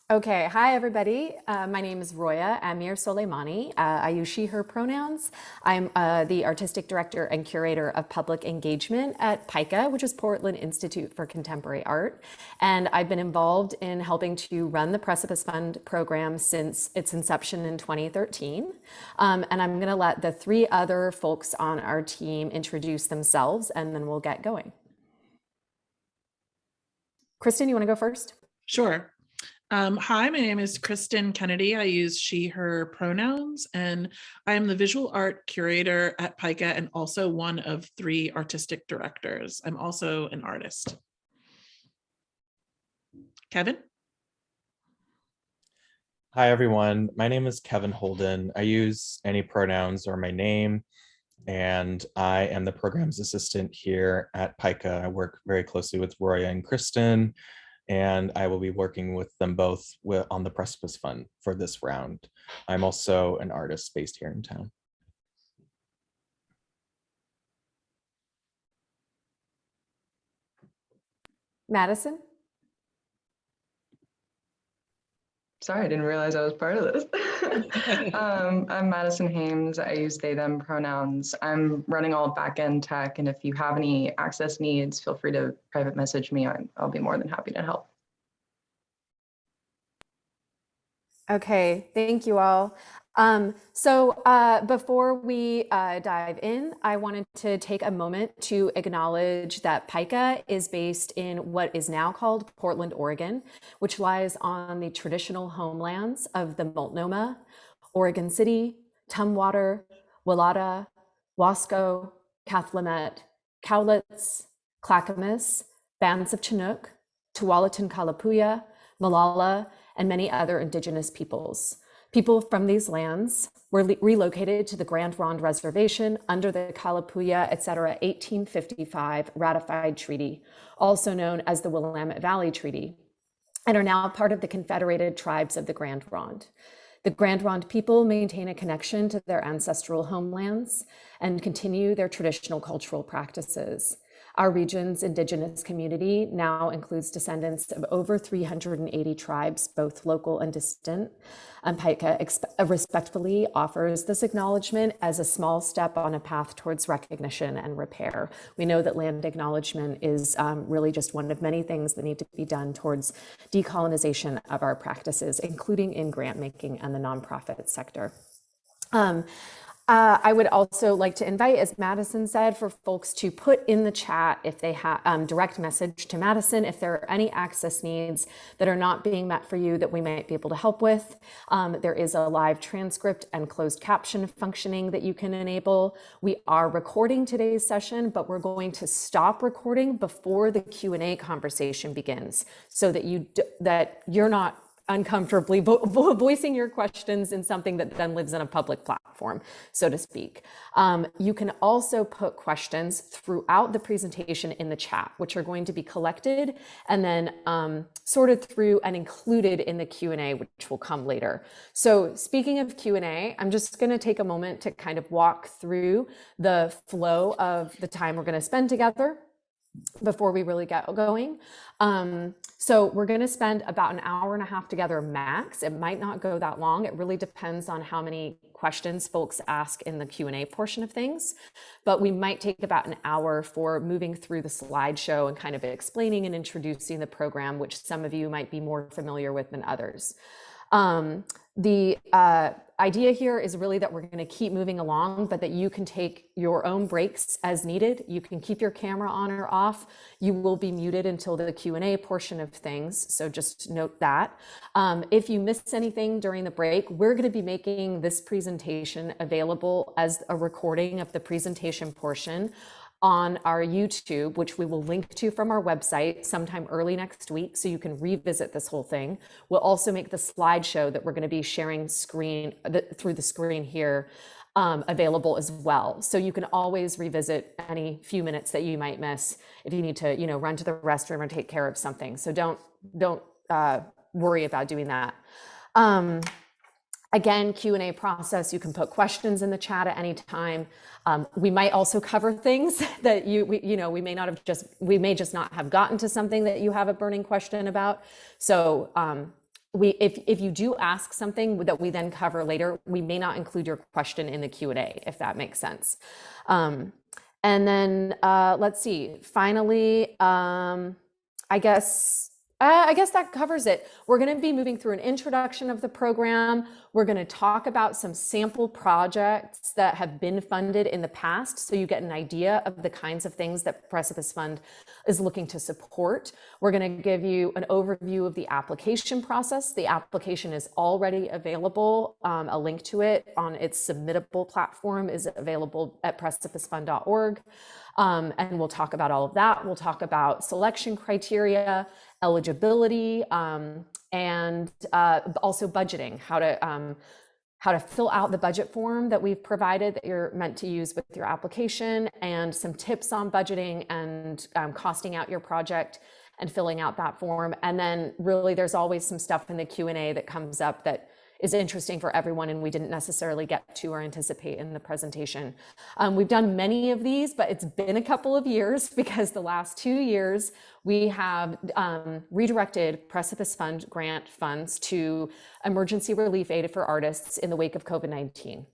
Okay, hi everybody. My name is Roya Amir Soleimani. I use she, her pronouns. I'm the Artistic Director and Curator of Public Engagement at PICA, which is Portland Institute for Contemporary Art. And I've been involved in helping to run the Precipice Fund program since its inception in 2013. And I'm gonna let the three other folks on our team introduce themselves and then we'll get going. Kristen, you wanna go first? Sure. Hi, my name is Kristen Kennedy. I use she, her pronouns, and I am the visual art curator at PICA and also one of 3 artistic directors. I'm also an artist. Kevin? Hi, everyone. My name is Kevin Holden. I use any pronouns or my name, and I am the programs assistant here at PICA. I work very closely with Roya and Kristen, and I will be working with them both on the Precipice Fund for this round. I'm also an artist based here in town. Madison? Sorry, I didn't realize I was part of this. I'm Madison Hames. I use they, them pronouns. I'm running all back-end tech, and if you have any access needs, feel free to private message me. I'll be more than happy to help. Okay, thank you all. Before we dive in, I wanted to take a moment to acknowledge that PICA is based in what is now called Portland, Oregon, which lies on the traditional homelands of the Multnomah, Oregon City, Tumwater, Willada, Wasco, Cathlamet, Cowlitz, Clackamas, Bands of Chinook, Tualatin Kalapuya, Malala, and many other indigenous peoples. People from these lands were relocated to the Grand Ronde Reservation under the Kalapuya, etc. 1855 ratified treaty, also known as the Willamette Valley Treaty, and are now part of the Confederated Tribes of the Grand Ronde. The Grand Ronde people maintain a connection to their ancestral homelands and continue their traditional cultural practices. Our region's indigenous community now includes descendants of over 380 tribes, both local and distant. PICA respectfully offers this acknowledgement as a small step on a path towards recognition and repair. We know that land acknowledgement is really just one of many things that need to be done towards decolonization of our practices, including in grant making and the nonprofit sector. I would also like to invite, as Madison said, for folks to put in the chat if they have direct message to Madison if there are any access needs that are not being met for you that we might be able to help with. There is a live transcript and closed caption functioning that you can enable. We are recording today's session, but we're going to stop recording before the Q&A conversation begins so that you're not uncomfortably voicing your questions in something that then lives in a public platform, so to speak. You can also put questions throughout the presentation in the chat, which are going to be collected and then sorted through and included in the Q&A, which will come later. So speaking of Q&A, I'm just going to take a moment to kind of walk through the flow of the time we're going to spend together before we really get going. So we're going to spend about an hour and a half together max. It might not go that long. It really depends on how many questions folks ask in the Q&A portion of things. But we might take about an hour for moving through the slideshow and kind of explaining and introducing the program, which some of you might be more familiar with than others. The idea here is really that we're going to keep moving along, but that you can take your own breaks as needed. You can keep your camera on or off. You will be muted until the Q&A portion of things, so just note that. If you miss anything during the break, we're going to be making this presentation available as a recording of the presentation portion on our YouTube, which we will link to from our website sometime early next week, so you can revisit this whole thing. We'll also make the slideshow that we're going to be sharing through the screen here available as well. So you can always revisit any few minutes that you might miss if you need to, run to the restroom or take care of something. So don't worry about doing that. Again, Q&A process, you can put questions in the chat at any time. We might also cover things that we may just not have gotten to something that you have a burning question about. So if you do ask something that we then cover later, we may not include your question in the Q&A, if that makes sense. And then let's see, finally, I guess that covers it. We're going to be moving through an introduction of the program. We're going to talk about some sample projects that have been funded in the past, so you get an idea of the kinds of things that Precipice Fund is looking to support. We're going to give you an overview of the application process. The application is already available. A link to it on its submittable platform is available at precipicefund.org. And we'll talk about all of that. We'll talk about selection criteria, eligibility, and also budgeting, how to fill out the budget form that we've provided that you're meant to use with your application, and some tips on budgeting and costing out your project and filling out that form. And then really there's always some stuff in the Q&A that comes up that is interesting for everyone and we didn't necessarily get to or anticipate in the presentation. We've done many of these, but it's been a couple of years because the last 2 years we have redirected Precipice Fund grant funds to emergency relief aid for artists in the wake of COVID-19.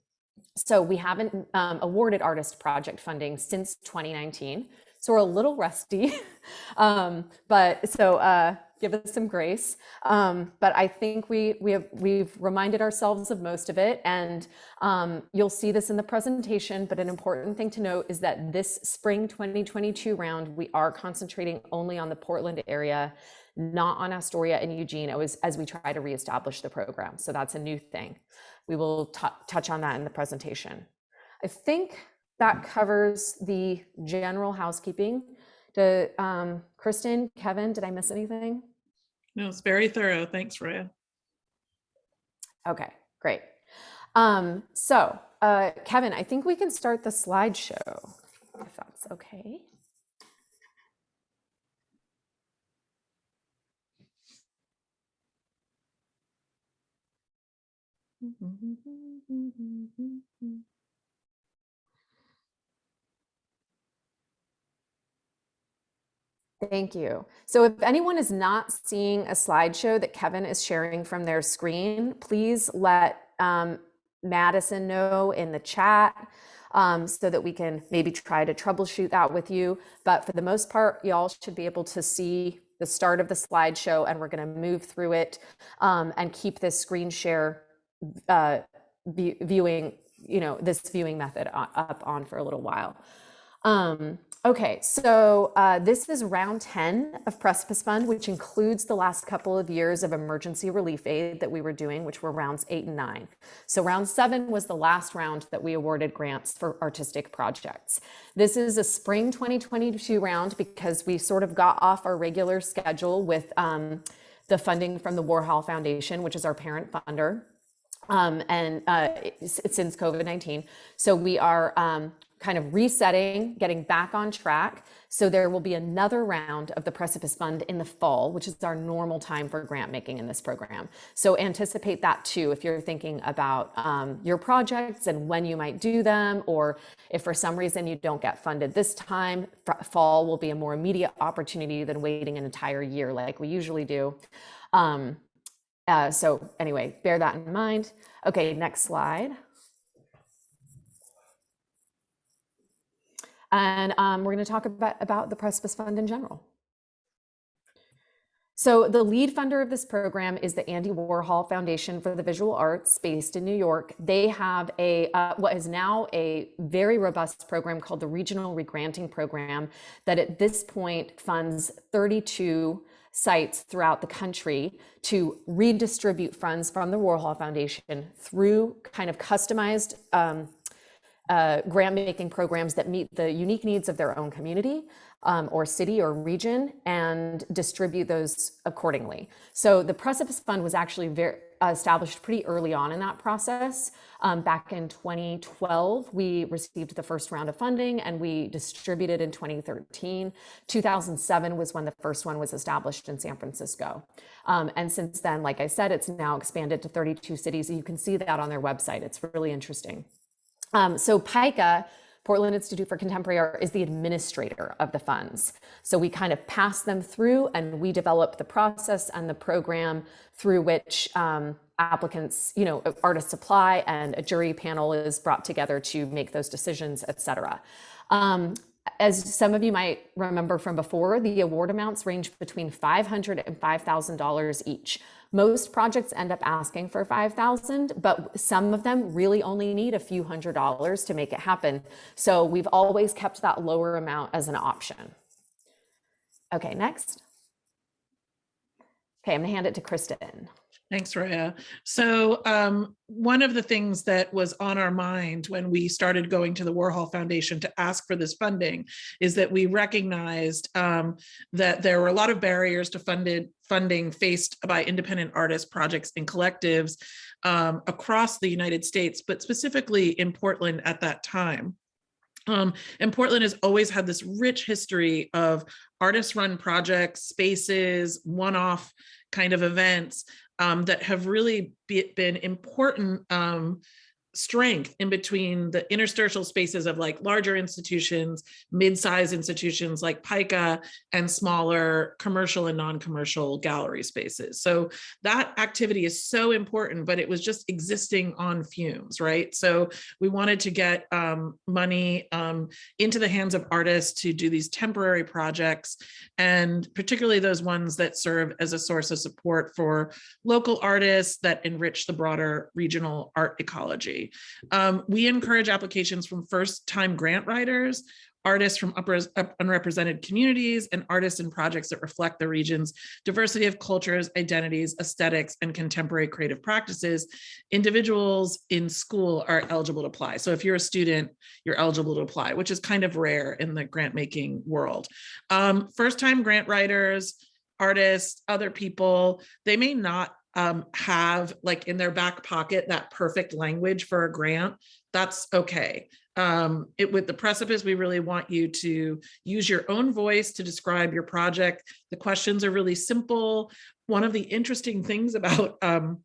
So we haven't awarded artist project funding since 2019. So we're a little rusty, but so give us some grace. But I think we've reminded ourselves of most of it, and you'll see this in the presentation. But an important thing to note is that this spring 2022 round, we are concentrating only on the Portland area, not on Astoria and Eugene, as we try to reestablish the program. So that's a new thing. We will touch on that in the presentation. I think that covers the general housekeeping. Kristen, Kevin, did I miss anything? No, it's very thorough. Thanks, Roya. Okay, great. So Kevin, I think we can start the slideshow, if that's okay. Thank you. So if anyone is not seeing a slideshow that Kevin is sharing from their screen, please let Madison know in the chat so that we can maybe try to troubleshoot that with you. But for the most part, y'all should be able to see the start of the slideshow, and we're going to move through it and keep this screen share viewing, this viewing method up on for a little while. Okay, so this is round 10 of Precipice Fund, which includes the last couple of years of emergency relief aid that we were doing, which were rounds 8 and 9. So round 7 was the last round that we awarded grants for artistic projects. This is a spring 2022 round because we sort of got off our regular schedule with the funding from the Warhol Foundation, which is our parent funder, since COVID-19. So we are kind of resetting, getting back on track. So there will be another round of the Precipice Fund in the fall, which is our normal time for grant making in this program. So anticipate that too, if you're thinking about your projects and when you might do them, or if for some reason you don't get funded this time, fall will be a more immediate opportunity than waiting an entire year like we usually do. So anyway, bear that in mind. Okay, next slide. And we're going to talk about the Precipice Fund in general. So the lead funder of this program is the Andy Warhol Foundation for the Visual Arts, based in New York. They have what is now a very robust program called the Regional Regranting Program that at this point funds 32 sites throughout the country to redistribute funds from the Warhol Foundation through kind of customized grant making programs that meet the unique needs of their own community or city or region, and distribute those accordingly. So the Precipice Fund was actually established pretty early on in that process. Back in 2012, we received the first round of funding and we distributed in 2013. 2007 was when the first one was established in San Francisco. And since then, like I said, it's now expanded to 32 cities. You can see that on their website. It's really interesting. So PICA Portland Institute for Contemporary Art is the administrator of the funds. So we kind of pass them through and we develop the process and the program through which applicants, artists apply, and a jury panel is brought together to make those decisions, et cetera. As some of you might remember from before, the award amounts range between $500 and $5,000 each. Most projects end up asking for $5,000, but some of them really only need a few $100s to make it happen. So we've always kept that lower amount as an option. Okay, next. Okay, I'm gonna hand it to Kristen. Thanks, Rhea. So one of the things that was on our mind when we started going to the Warhol Foundation to ask for this funding is that we recognized that there were a lot of barriers to funding faced by independent artists, projects, and collectives across the United States, but specifically in Portland at that time. And Portland has always had this rich history of artist-run projects, spaces, one-off kind of events that have really been important strength in between the interstitial spaces of like larger institutions, mid-sized institutions like PICA, and smaller commercial and non-commercial gallery spaces. So that activity is so important, but it was just existing on fumes, right? So we wanted to get money into the hands of artists to do these temporary projects, and particularly those ones that serve as a source of support for local artists that enrich the broader regional art ecology. We encourage applications from first-time grant writers, artists from unrepresented communities, and artists and projects that reflect the region's diversity of cultures, identities, aesthetics, and contemporary creative practices. Individuals in school are eligible to apply. So if you're a student, you're eligible to apply, which is kind of rare in the grant-making world. First-time grant writers, artists, other people, they may not have like in their back pocket that perfect language for a grant. That's okay. With the Precipice, we really want you to use your own voice to describe your project. The questions are really simple. One of the interesting things about the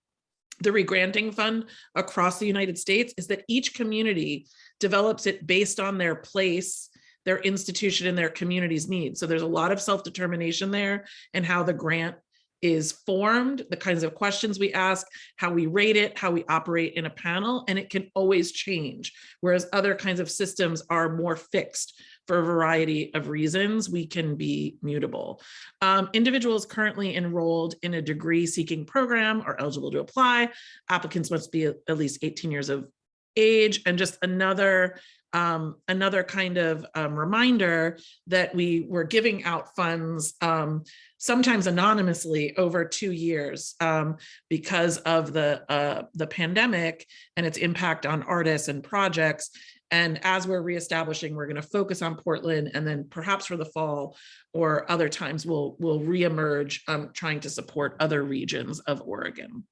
Regranting Fund across the United States is that each community develops it based on their place, their institution, and their community's needs. So there's a lot of self-determination there and how the grant is formed, the kinds of questions we ask, how we rate it, how we operate in a panel, and it can always change. Whereas other kinds of systems are more fixed for a variety of reasons. We can be mutable. Individuals currently enrolled in a degree-seeking program are eligible to apply. Applicants must be at least 18 years of age. And just another kind of reminder that we were giving out funds sometimes anonymously over 2 years because of the pandemic and its impact on artists and projects. And as we're reestablishing, we're going to focus on Portland, and then perhaps for the fall or other times we'll reemerge trying to support other regions of Oregon.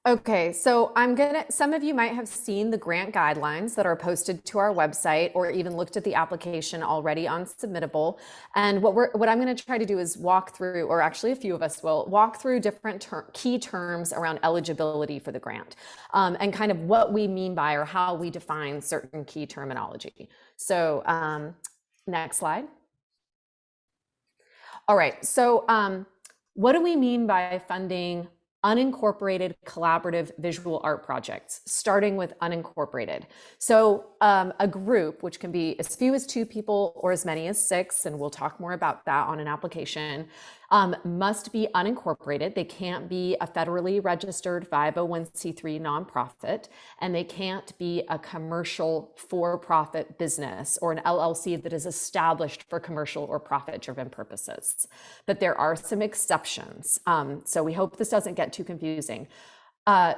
Okay, so some of you might have seen the grant guidelines that are posted to our website, or even looked at the application already on Submittable. And what I'm going to try to do is walk through, or actually a few of us will walk through different key terms around eligibility for the grant, and kind of what we mean by, or how we define certain key terminology. So next slide. All right, so what do we mean by funding unincorporated collaborative visual art projects, starting with unincorporated? So a group, which can be as few as 2 people or as many as 6, and we'll talk more about that on an application, must be unincorporated. They can't be a federally registered 501c3 nonprofit, and they can't be a commercial for-profit business or an LLC that is established for commercial or profit-driven purposes. But there are some exceptions. So we hope this doesn't get too confusing.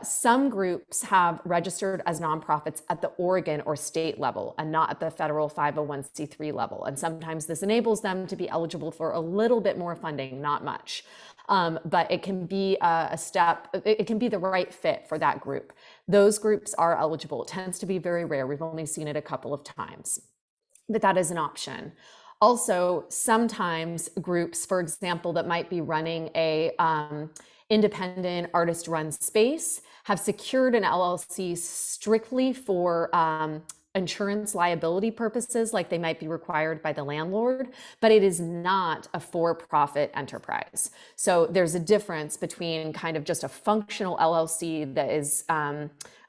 Some groups have registered as nonprofits at the Oregon or state level and not at the federal 501c3 level. And sometimes this enables them to be eligible for a little bit more funding, not much. But it can be it can be the right fit for that group. Those groups are eligible. It tends to be very rare. We've only seen it a couple of times, but that is an option. Also, sometimes groups, for example, that might be running independent artist-run space have secured an LLC strictly for insurance liability purposes, like they might be required by the landlord, but it is not a for-profit enterprise. So there's a difference between kind of just a functional LLC that is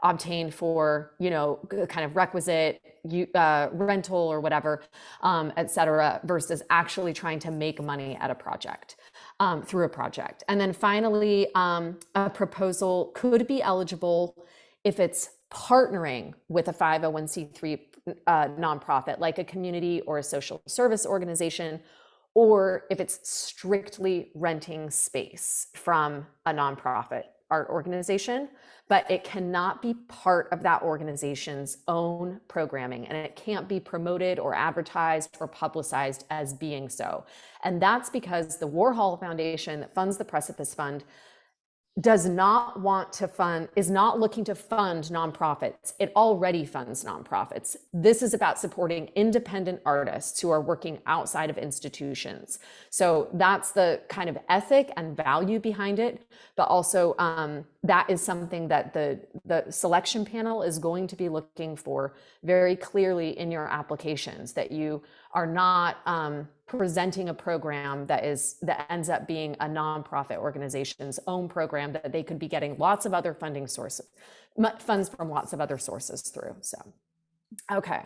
obtained for, you know, kind of requisite rental or whatever, et cetera, versus actually trying to make money at a project. Through a project. And then finally, a proposal could be eligible if it's partnering with a 501c3 nonprofit, like a community or a social service organization, or if it's strictly renting space from a nonprofit art organization, but it cannot be part of that organization's own programming, and it can't be promoted or advertised or publicized as being so. And that's because the Warhol Foundation that funds the Precipice Fund does not want to fund, is not looking to fund nonprofits. It already funds nonprofits. This is about supporting independent artists who are working outside of institutions. So that's the kind of ethic and value behind it. But also that is something that the selection panel is going to be looking for very clearly in your applications, that you are not presenting a program that ends up being a nonprofit organization's own program that they could be getting lots of other funding sources, funds from lots of other sources through. So, okay.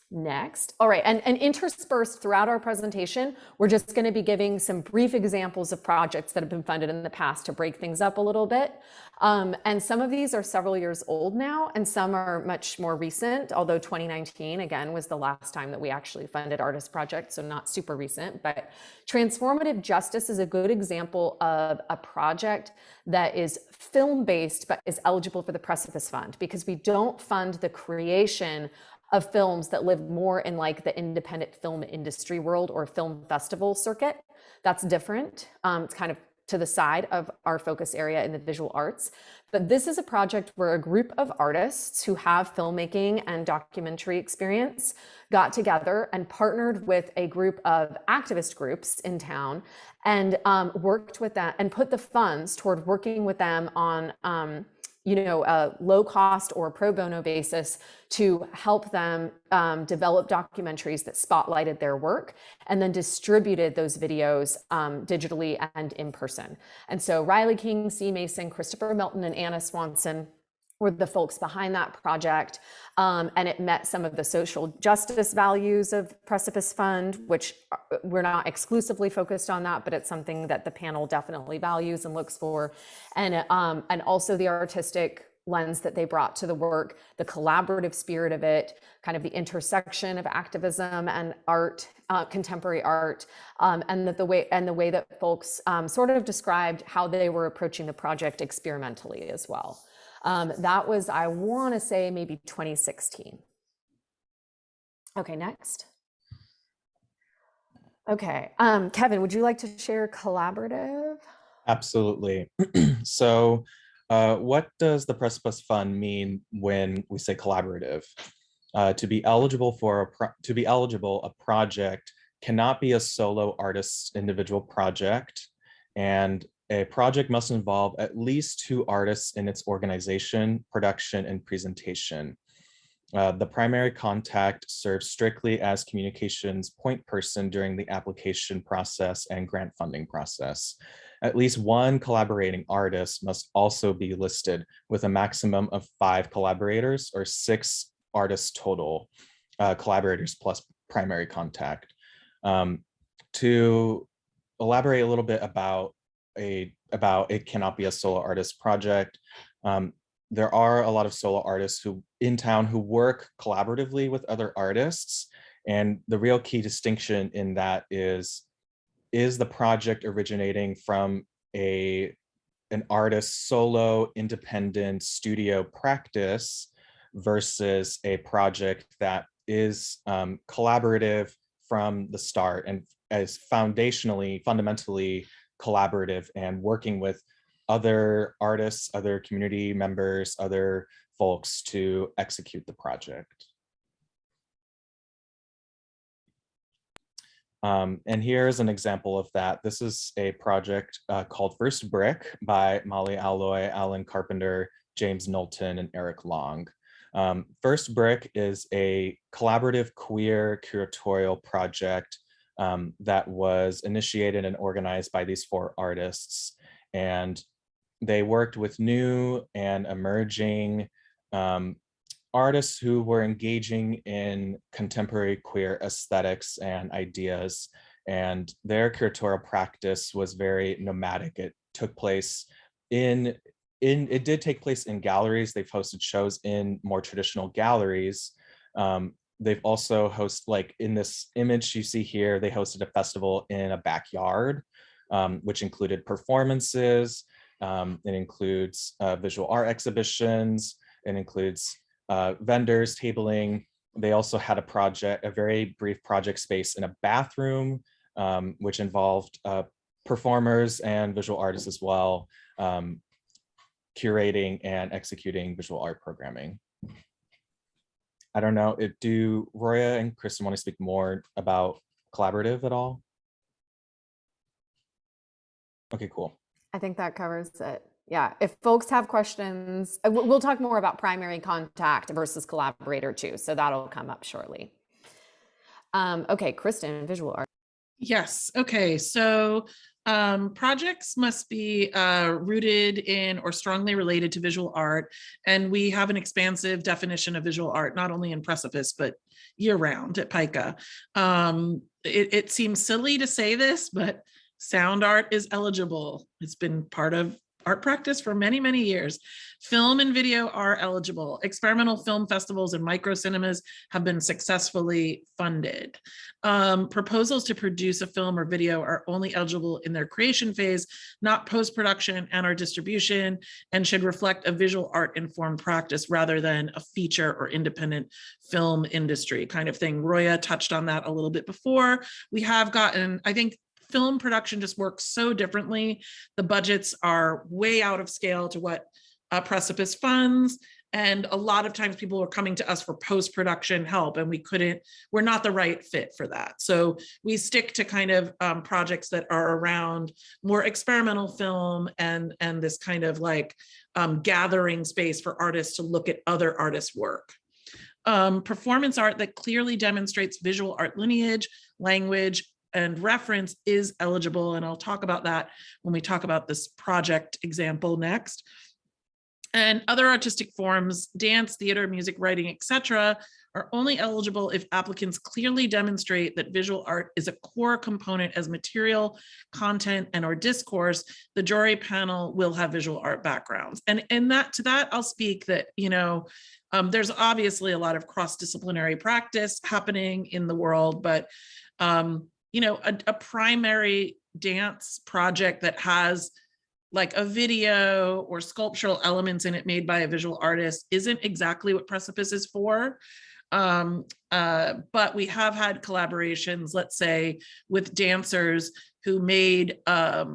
Next. All right, and interspersed throughout our presentation, we're just going to be giving some brief examples of projects that have been funded in the past to break things up a little bit. And some of these are several years old now, and some are much more recent, although 2019, again, was the last time that we actually funded artist projects, so not super recent. But Transformative Justice is a good example of a project that is film-based, but is eligible for the Precipice Fund, because we don't fund the creation of films that live more in like the independent film industry world or film festival circuit. That's different. It's kind of to the side of our focus area in the visual arts. But this is a project where a group of artists who have filmmaking and documentary experience got together and partnered with a group of activist groups in town and worked with them and put the funds toward working with them on a low cost or pro bono basis to help them develop documentaries that spotlighted their work, and then distributed those videos digitally and in person. And so Riley King, C. Mason, Christopher Milton, and Anna Swanson were the folks behind that project. And it met some of the social justice values of Precipice Fund, which we're not exclusively focused on that, but it's something that the panel definitely values and looks for. And also the artistic lens that they brought to the work, the collaborative spirit of it, kind of the intersection of activism and art, contemporary art, and the way that folks sort of described how they were approaching the project experimentally as well. That was, I want to say, maybe 2016. Okay, next. Okay, Kevin, would you like to share Collaborative? Absolutely. So what does the Precipice Fund mean when we say collaborative? To be eligible, a project cannot be a solo artist's individual project, and a project must involve at least 2 artists in its organization, production, and presentation. The primary contact serves strictly as communications point person during the application process and grant funding process. At least 1 collaborating artist must also be listed, with a maximum of 5 collaborators or 6 artists total, collaborators plus primary contact. To elaborate a little bit about it cannot be a solo artist project. There are a lot of solo artists in town who work collaboratively with other artists, and the real key distinction in that is the project originating from an artist's solo independent studio practice versus a project that is collaborative from the start and as fundamentally collaborative and working with other artists, other community members, other folks to execute the project. And here's an example of that. This is a project called First Brick by Molly Alloy, Alan Carpenter, James Knowlton, and Eric Long. First Brick is a collaborative queer curatorial project that was initiated and organized by these 4 artists. And they worked with new and emerging artists who were engaging in contemporary queer aesthetics and ideas. And their curatorial practice was very nomadic. It took place it did take place in galleries. They've hosted shows in more traditional galleries. They've also hosted, like in this image you see here, they hosted a festival in a backyard, which included performances. It includes visual art exhibitions. It includes vendors tabling. They also had a very brief project space in a bathroom, which involved performers and visual artists as well, curating and executing visual art programming. I don't know, do Roya and Kristen want to speak more about collaborative at all? Okay, cool. I think that covers it. Yeah, if folks have questions, we'll talk more about primary contact versus collaborator too. So that'll come up shortly. Okay, Kristen, visual art. Yes. Okay. So projects must be rooted in or strongly related to visual art. And we have an expansive definition of visual art, not only in Precipice, but year round at PICA. It seems silly to say this, but sound art is eligible. It's been part of art practice for many, many years. Film and video are eligible. Experimental film festivals and micro cinemas have been successfully funded. Proposals to produce a film or video are only eligible in their creation phase, not post-production and or distribution, and should reflect a visual art informed practice rather than a feature or independent film industry kind of thing. Roya touched on that a little bit before. We have gotten, I think, film production just works so differently. The budgets are way out of scale to what Precipice funds. And a lot of times people are coming to us for post-production help and we're not the right fit for that. So we stick to kind of projects that are around more experimental film and this kind of like gathering space for artists to look at other artists' work. Performance art that clearly demonstrates visual art lineage, language, and reference is eligible. And I'll talk about that when we talk about this project example next. And other artistic forms, dance, theater, music, writing, etc., are only eligible if applicants clearly demonstrate that visual art is a core component as material, content, and or discourse. The jury panel will have visual art backgrounds. And to that, I'll speak that, there's obviously a lot of cross-disciplinary practice happening in the world, but a primary dance project that has like a video or sculptural elements in it made by a visual artist isn't exactly what Precipice is for. But we have had collaborations, let's say, with dancers who made a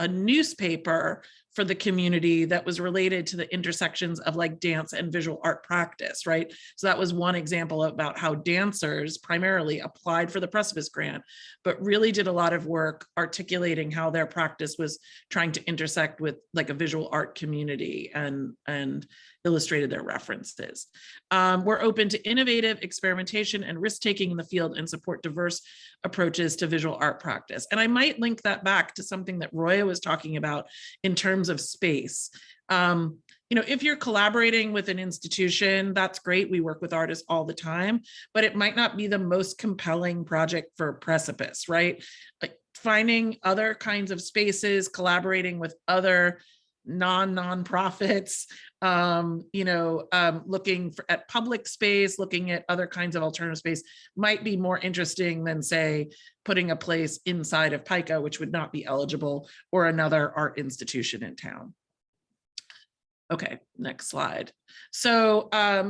newspaper for the community that was related to the intersections of like dance and visual art practice, right? So that was one example about how dancers primarily applied for the Precipice grant, but really did a lot of work articulating how their practice was trying to intersect with like a visual art community and illustrated their references. We're open to innovative experimentation and risk-taking in the field and support diverse approaches to visual art practice. And I might link that back to something that Roya was talking about in terms of space. If you're collaborating with an institution, that's great. We work with artists all the time, but it might not be the most compelling project for Precipice, right? Like finding other kinds of spaces, collaborating with other nonprofits, looking at public space, looking at other kinds of alternative space might be more interesting than, say, putting a place inside of PICA, which would not be eligible, or another art institution in town. Okay, next slide. So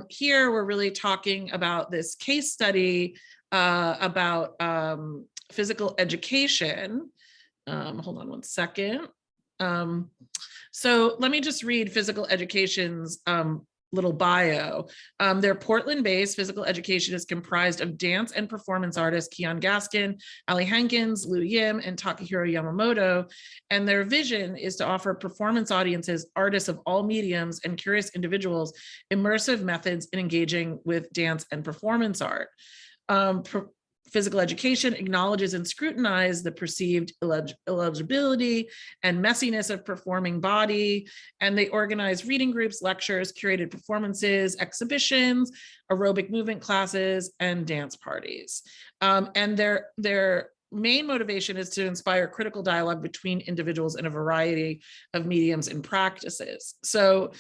here we're really talking about this case study about physical education. Hold on one second. So let me just read physical education's little bio. Their Portland-based physical education is comprised of dance and performance artists Keon Gaskin, Ali Hankins, Lou Yim, and Takahiro Yamamoto. And their vision is to offer performance audiences, artists of all mediums, and curious individuals immersive methods in engaging with dance and performance art. Physical education acknowledges and scrutinizes the perceived eligibility and messiness of performing body, and they organize reading groups, lectures, curated performances, exhibitions, aerobic movement classes, and dance parties. And their main motivation is to inspire critical dialogue between individuals in a variety of mediums and practices. So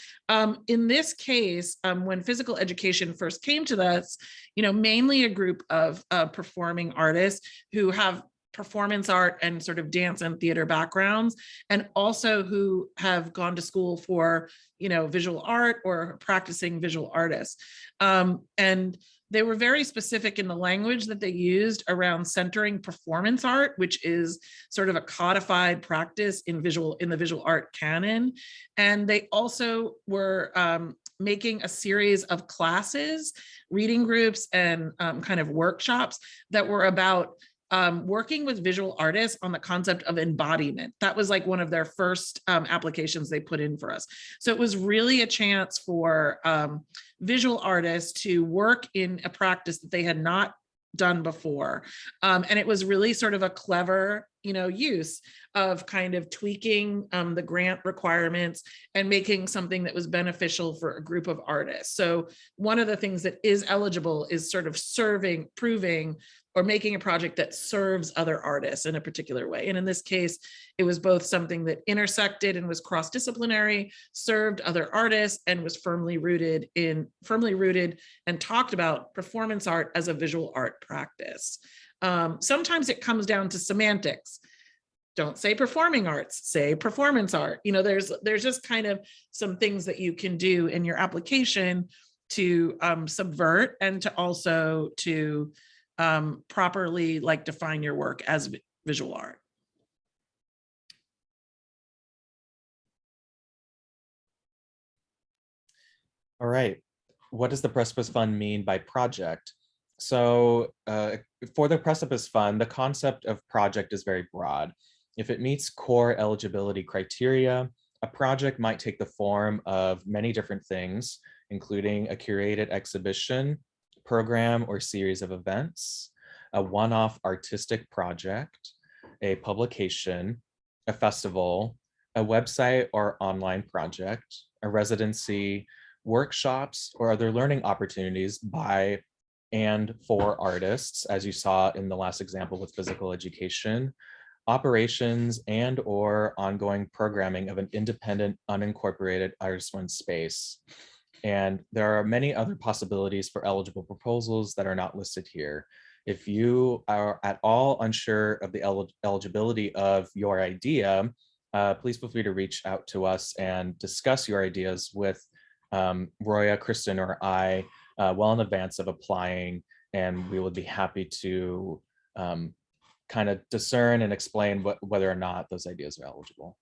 in this case, when physical education first came to us, mainly a group of performing artists who have performance art and sort of dance and theater backgrounds, and also who have gone to school for, visual art or practicing visual artists. And they were very specific in the language that they used around centering performance art, which is sort of a codified practice in the visual art canon. And they also were making a series of classes, reading groups, and kind of workshops that were about working with visual artists on the concept of embodiment. That was like one of their first applications they put in for us. So it was really a chance for visual artists to work in a practice that they had not done before. And it was really sort of a clever, use of kind of tweaking the grant requirements and making something that was beneficial for a group of artists. So one of the things that is eligible is sort of proving or making a project that serves other artists in a particular way. And in this case, it was both something that intersected and was cross-disciplinary, served other artists, and was firmly rooted and talked about performance art as a visual art practice. Sometimes it comes down to semantics. Don't say performing arts, say performance art. There's just kind of some things that you can do in your application to subvert and to also to properly define your work as visual art. All right. What does the Precipice Fund mean by project? So for the Precipice Fund, the concept of project is very broad. If it meets core eligibility criteria, a project might take the form of many different things, including a curated exhibition, program or series of events, a one-off artistic project, a publication, a festival, a website or online project, a residency, workshops, or other learning opportunities by and for artists, as you saw in the last example with physical education, operations and or ongoing programming of an independent, unincorporated artist-run space. And there are many other possibilities for eligible proposals that are not listed here. If you are at all unsure of the eligibility of your idea, please feel free to reach out to us and discuss your ideas with Roya, Kristen, or I well in advance of applying, and we would be happy to kind of discern and explain whether or not those ideas are eligible.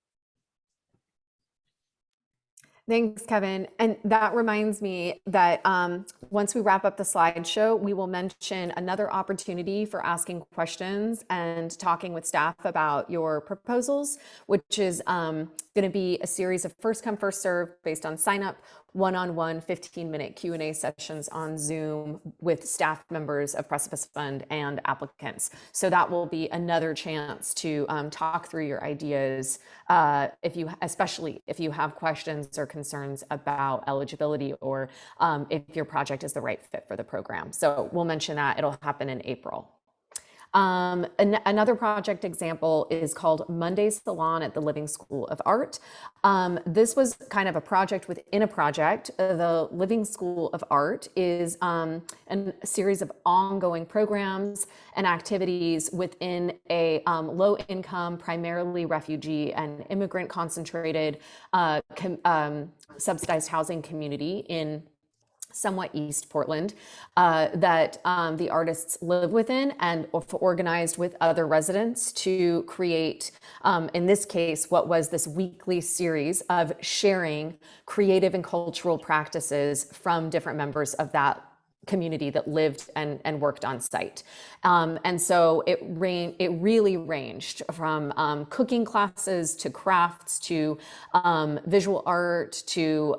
Thanks, Kevin. And that reminds me that once we wrap up the slideshow, we will mention another opportunity for asking questions and talking with staff about your proposals, which is going to be a series of first come, first serve based on sign up, one-on-one 15-minute Q&A sessions on Zoom with staff members of Precipice Fund and applicants. So that will be another chance to talk through your ideas, especially if you have questions or concerns about eligibility or if your project is the right fit for the program. So we'll mention that. It'll happen in April. Another project example is called Monday Salon at the Living School of Art. This was kind of a project within a project. The Living School of Art is a series of ongoing programs and activities within a low-income, primarily refugee and immigrant concentrated subsidized housing community in somewhat East Portland, that the artists live within, and organized with other residents to create, in this case, what was this weekly series of sharing creative and cultural practices from different members of that community that lived and worked on site. And so it really ranged from cooking classes to crafts to visual art to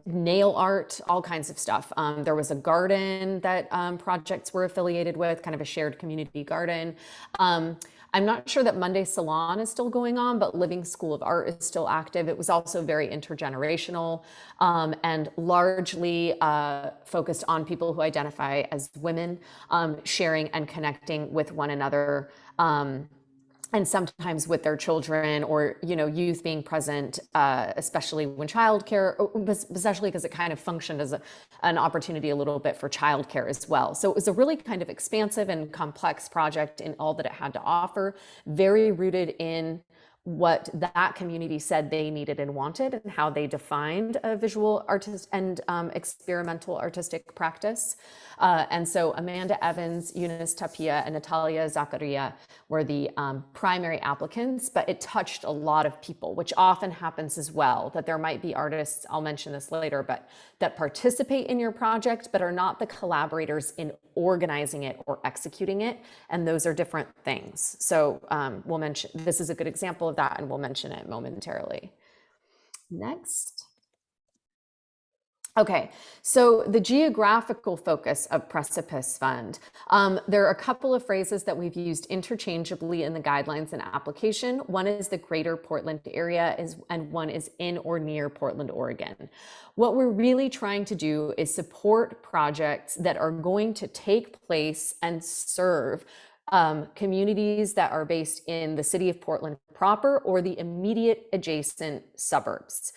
nail art, all kinds of stuff. There was a garden that projects were affiliated with, kind of a shared community garden. I'm not sure that Monday Salon is still going on, but Living School of Art is still active. It was also very intergenerational and largely focused on people who identify as women, sharing and connecting with one another. And sometimes with their children, or youth being present, especially when childcare, especially because it kind of functioned as an opportunity a little bit for childcare as well. So it was a really kind of expansive and complex project in all that it had to offer, very rooted in what that community said they needed and wanted, and how they defined a visual artist and experimental artistic practice. And so Amanda Evans, Eunice Tapia, and Natalia Zakaria were the primary applicants, but it touched a lot of people, which often happens as well, that there might be artists, I'll mention this later, but that participate in your project, but are not the collaborators in organizing it or executing it. And those are different things. So we'll mention, this is a good example of that, and we'll mention it momentarily. Next. Okay, so the geographical focus of Precipice Fund. There are a couple of phrases that we've used interchangeably in the guidelines and application. One is the greater Portland area, and one is in or near Portland, Oregon. What we're really trying to do is support projects that are going to take place and serve communities that are based in the city of Portland proper or the immediate adjacent suburbs.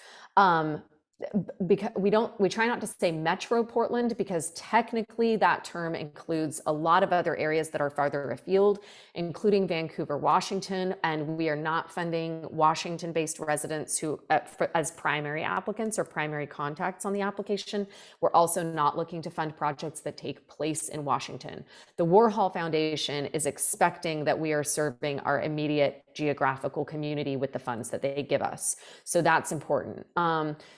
Because we try not to say Metro Portland, because technically that term includes a lot of other areas that are farther afield, including Vancouver, Washington, and we are not funding Washington-based residents who as primary applicants or primary contacts on the application. We're also not looking to fund projects that take place in Washington. The Warhol Foundation is expecting that we are serving our immediate geographical community with the funds that they give us. So that's important.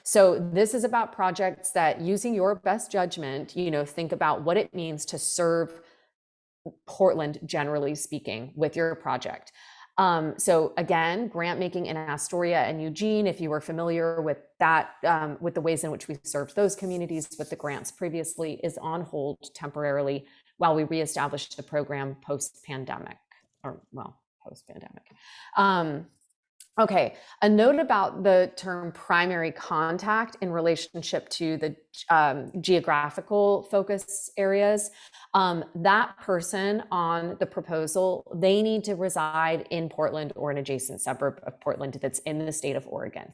So this is about projects that, using your best judgment, think about what it means to serve Portland, generally speaking, with your project. So again, grant making in Astoria and Eugene, if you were familiar with that, with the ways in which we served those communities with the grants previously, is on hold temporarily while we reestablish the program post-pandemic, or well, post-pandemic. Okay, a note about the term primary contact in relationship to the geographical focus areas. That person on the proposal, they need to reside in Portland or an adjacent suburb of Portland that's in the state of Oregon.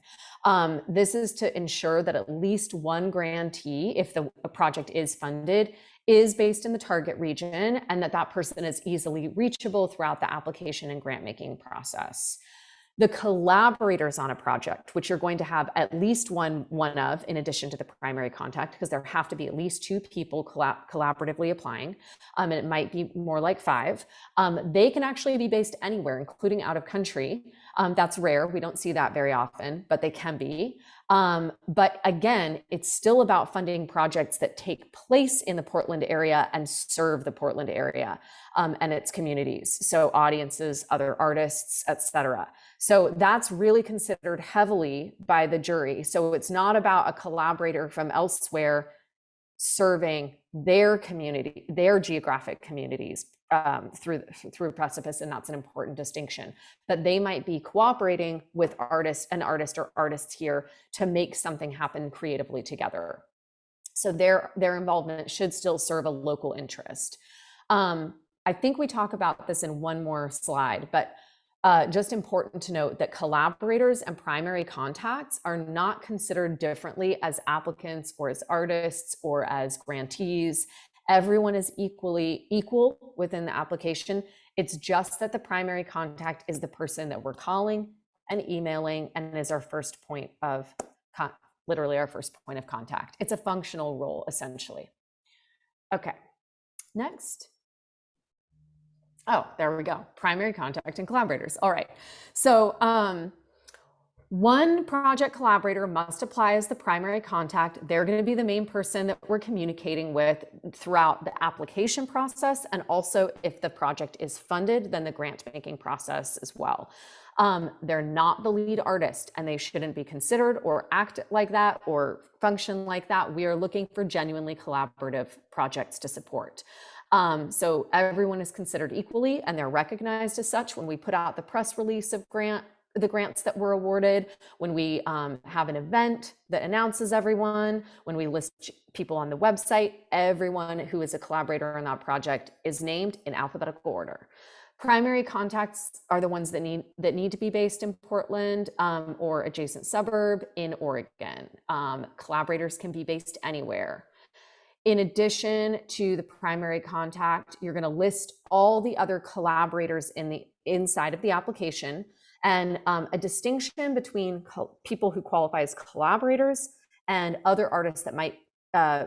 This is to ensure that at least one grantee, if the project is funded, is based in the target region, and that person is easily reachable throughout the application and grant making process. The collaborators on a project, which you're going to have at least one of, in addition to the primary contact, because there have to be at least 2 people collaboratively applying, and it might be more like 5. They can actually be based anywhere, including out of country. That's rare. We don't see that very often, but they can be. But again, it's still about funding projects that take place in the Portland area and serve the Portland area and its communities. So audiences, other artists, etc. So that's really considered heavily by the jury. So it's not about a collaborator from elsewhere serving their community, their geographic communities through Precipice, and that's an important distinction. But they might be cooperating with an artist or artists here to make something happen creatively together. So their involvement should still serve a local interest. I think we talk about this in one more slide, but just important to note that collaborators and primary contacts are not considered differently as applicants or as artists or as grantees. Everyone is equal within the application. It's just that the primary contact is the person that we're calling and emailing and is our first point of literally our first point of contact. It's a functional role, essentially. Okay, next. Oh, there we go. Primary contact and collaborators. All right. So one project collaborator must apply as the primary contact. They're going to be the main person that we're communicating with throughout the application process. And also, if the project is funded, then the grant making process as well. They're not the lead artist, and they shouldn't be considered or act like that or function like that. We are looking for genuinely collaborative projects to support. So everyone is considered equally, and they're recognized as such when we put out the press release of the grants that were awarded, when we have an event that announces everyone, when we list people on the website. Everyone who is a collaborator on that project is named in alphabetical order. Primary contacts are the ones that need to be based in Portland or adjacent suburb in Oregon. Collaborators can be based anywhere. In addition to the primary contact, you're going to list all the other collaborators inside of the application, and a distinction between people who qualify as collaborators and other artists that might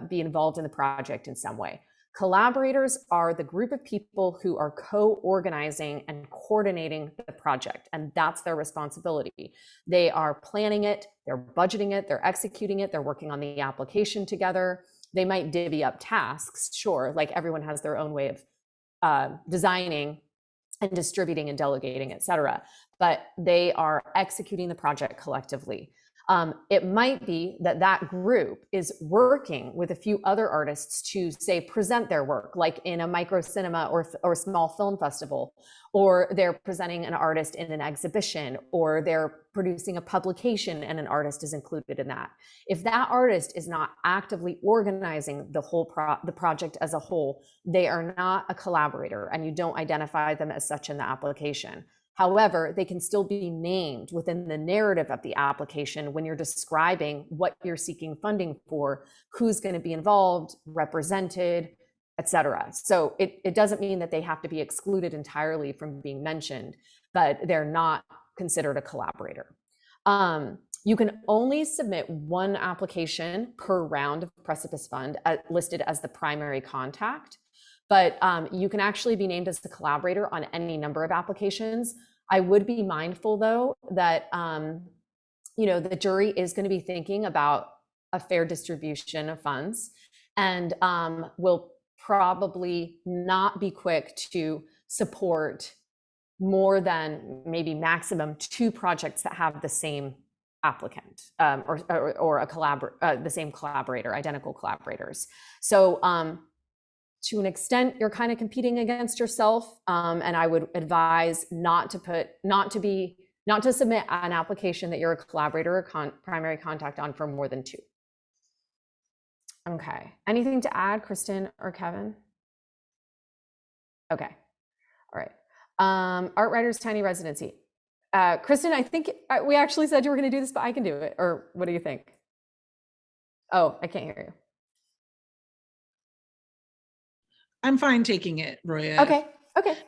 be involved in the project in some way. Collaborators are the group of people who are co-organizing and coordinating the project, and that's their responsibility. They are planning it, they're budgeting it, they're executing it, they're working on the application together. They might divvy up tasks, sure, like everyone has their own way of designing and distributing and delegating, et cetera, but they are executing the project collectively. It might be that that group is working with a few other artists to, say, present their work, like in a micro cinema or small film festival, or they're presenting an artist in an exhibition, or they're producing a publication and an artist is included in that. If that artist is not actively organizing the whole the project as a whole, they are not a collaborator, and you don't identify them as such in the application. However, they can still be named within the narrative of the application when you're describing what you're seeking funding for, who's going to be involved, represented, et cetera. So it doesn't mean that they have to be excluded entirely from being mentioned, but they're not considered a collaborator. You can only submit one application per round of Precipice Fund listed as the primary contact. But you can actually be named as the collaborator on any number of applications. I would be mindful, though, that the jury is going to be thinking about a fair distribution of funds, and will probably not be quick to support more than maybe maximum 2 projects that have the same applicant or the same collaborator, identical collaborators. So to an extent, you're kind of competing against yourself, and I would advise not to submit an application that you're a collaborator or primary contact on for more than 2. Okay, anything to add, Kristen or Kevin? Okay, all right. Art Writers Tiny Residency. Kristen, I think we actually said you were going to do this, but I can do it. Or what do you think? Oh, I can't hear you. I'm fine taking it, Roya. Okay,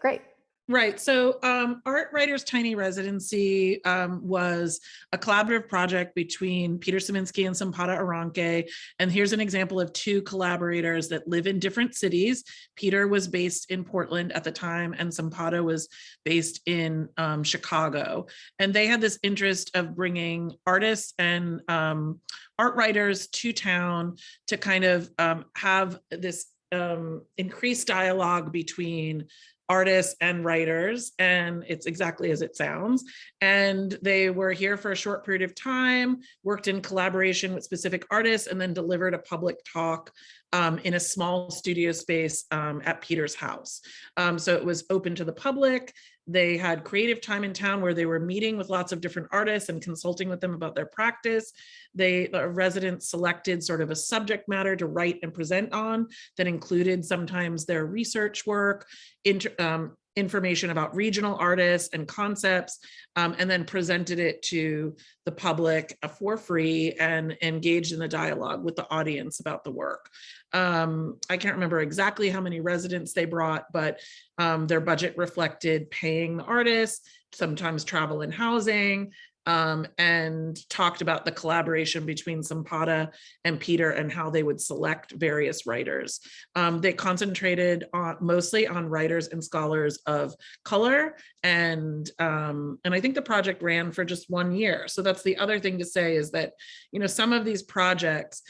great. Right. So Art Writers Tiny Residency was a collaborative project between Peter Szyminski and Sampata Aranke. And here's an example of 2 collaborators that live in different cities. Peter was based in Portland at the time, and Sampata was based in Chicago. And they had this interest of bringing artists and art writers to town to kind of have this increased dialogue between artists and writers, and it's exactly as it sounds. And they were here for a short period of time, worked in collaboration with specific artists, and then delivered a public talk in a small studio space at Peter's house. So it was open to the public. They had creative time in town where they were meeting with lots of different artists and consulting with them about their practice. The residents selected sort of a subject matter to write and present on that included sometimes their research work, information about regional artists and concepts, and then presented it to the public for free and engaged in the dialogue with the audience about the work. I can't remember exactly how many residents they brought, but their budget reflected paying the artists, sometimes travel and housing, and talked about the collaboration between Sampata and Peter and how they would select various writers. They concentrated mostly on writers and scholars of color, and I think the project ran for just 1 year. So that's the other thing to say, is that, you know, some of these projects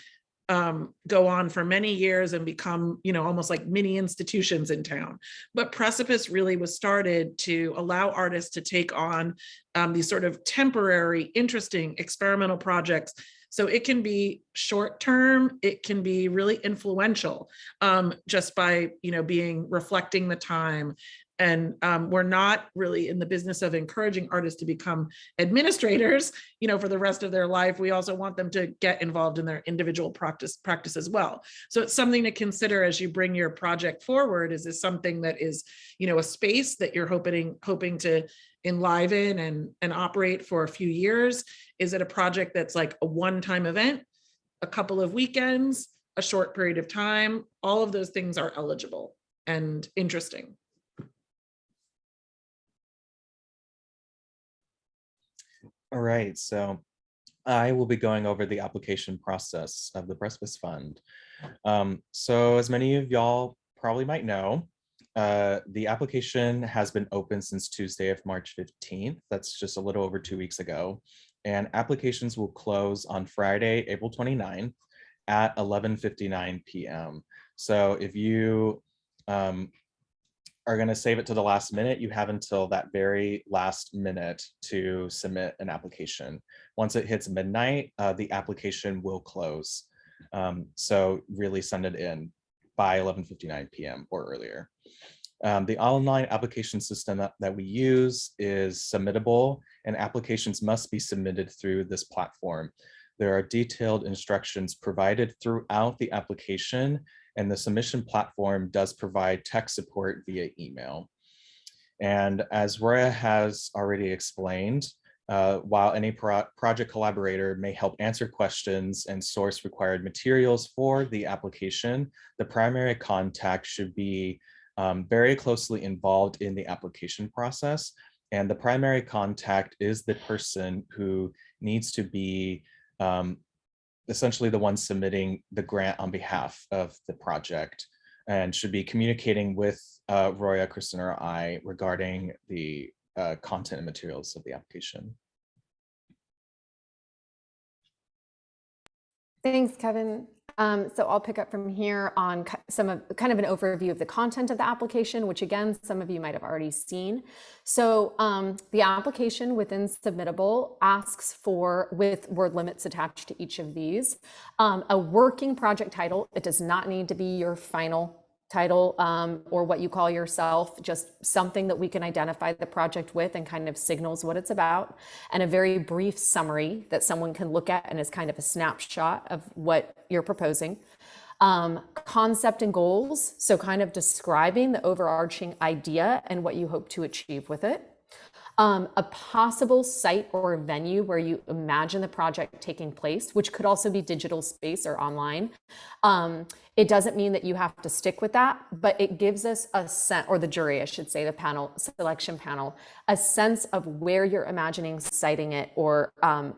go on for many years and become, you know, almost like mini institutions in town. But Precipice really was started to allow artists to take on these sort of temporary, interesting experimental projects. So it can be short term, it can be really influential, just by, you know, reflecting the time. And we're not really in the business of encouraging artists to become administrators, you know, for the rest of their life. We also want them to get involved in their individual practice as well. So it's something to consider as you bring your project forward. Is this something that is, you know, a space that you're hoping to enliven and operate for a few years? Is it a project that's like a one-time event, a couple of weekends, a short period of time? All of those things are eligible and interesting. All right, so I will be going over the application process of the Precipice Fund. So as many of y'all probably might know, the application has been open since Tuesday of March 15th. That's just a little over 2 weeks ago. And applications will close on Friday, April 29th at 11:59 p.m. So if you are going to save it to the last minute, you have until that very last minute to submit an application. Once it hits midnight, the application will close. So really send it in by 11:59 p.m. or earlier. The online application system that we use is submittable, and applications must be submitted through this platform. There are detailed instructions provided throughout the application, and the submission platform does provide tech support via email. And as Roya has already explained, while any project collaborator may help answer questions and source required materials for the application, the primary contact should be very closely involved in the application process. And the primary contact is the person who needs to be essentially the one submitting the grant on behalf of the project, and should be communicating with Roya, Kristen, or I regarding the content and materials of the application. Thanks, Kevin. So I'll pick up from here on kind of an overview of the content of the application, which again, some of you might have already seen. So the application within Submittable asks for, with word limits attached to each of these, a working project title. It does not need to be your final title or what you call yourself, just something that we can identify the project with and kind of signals what it's about, and a very brief summary that someone can look at and is kind of a snapshot of what you're proposing. Concept and goals, so kind of describing the overarching idea and what you hope to achieve with it. A possible site or venue where you imagine the project taking place, which could also be digital space or online. It doesn't mean that you have to stick with that, but it gives us a sense, or the jury, I should say, the selection panel, a sense of where you're imagining siting it, or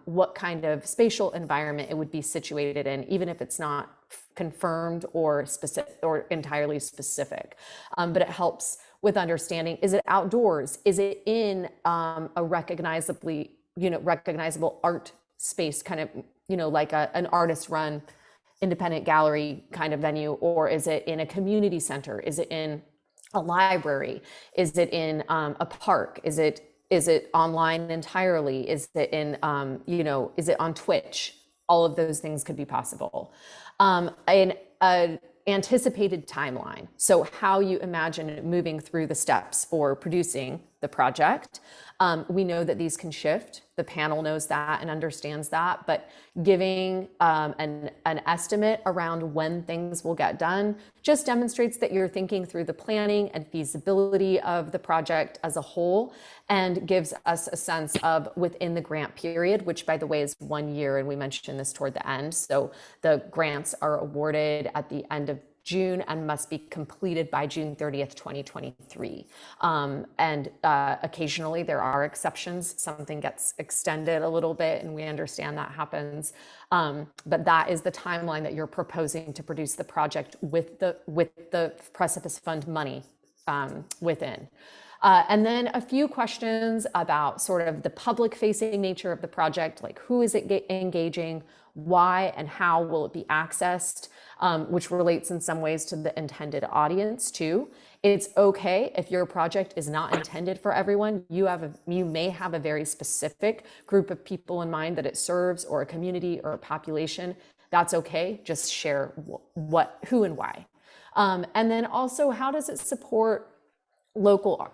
what kind of spatial environment it would be situated in, even if it's not confirmed or specific or entirely specific. But it helps with understanding, is it outdoors? Is it in a recognizable art space, kind of, like an artist run independent gallery kind of venue? Or is it in a community center? Is it in a library? Is it in a park? Is it online entirely? Is it in, is it on Twitch? All of those things could be possible. An anticipated timeline, so how you imagine moving through the steps for producing the project. We know that these can shift. The panel knows that and understands that, but giving an estimate around when things will get done just demonstrates that you're thinking through the planning and feasibility of the project as a whole, and gives us a sense of within the grant period, which by the way is 1 year, and we mentioned this toward the end. So the grants are awarded at the end of June and must be completed by June 30th, 2023. Occasionally there are exceptions. Something gets extended a little bit, and we understand that happens. But that is the timeline that you're proposing to produce the project with the Precipice Fund money within. And then a few questions about sort of the public facing nature of the project, like who is it engaging, why and how will it be accessed, which relates in some ways to the intended audience too. It's okay if your project is not intended for everyone. You may have a very specific group of people in mind that it serves, or a community or a population. That's okay. Just share who and why. And then also, how does it support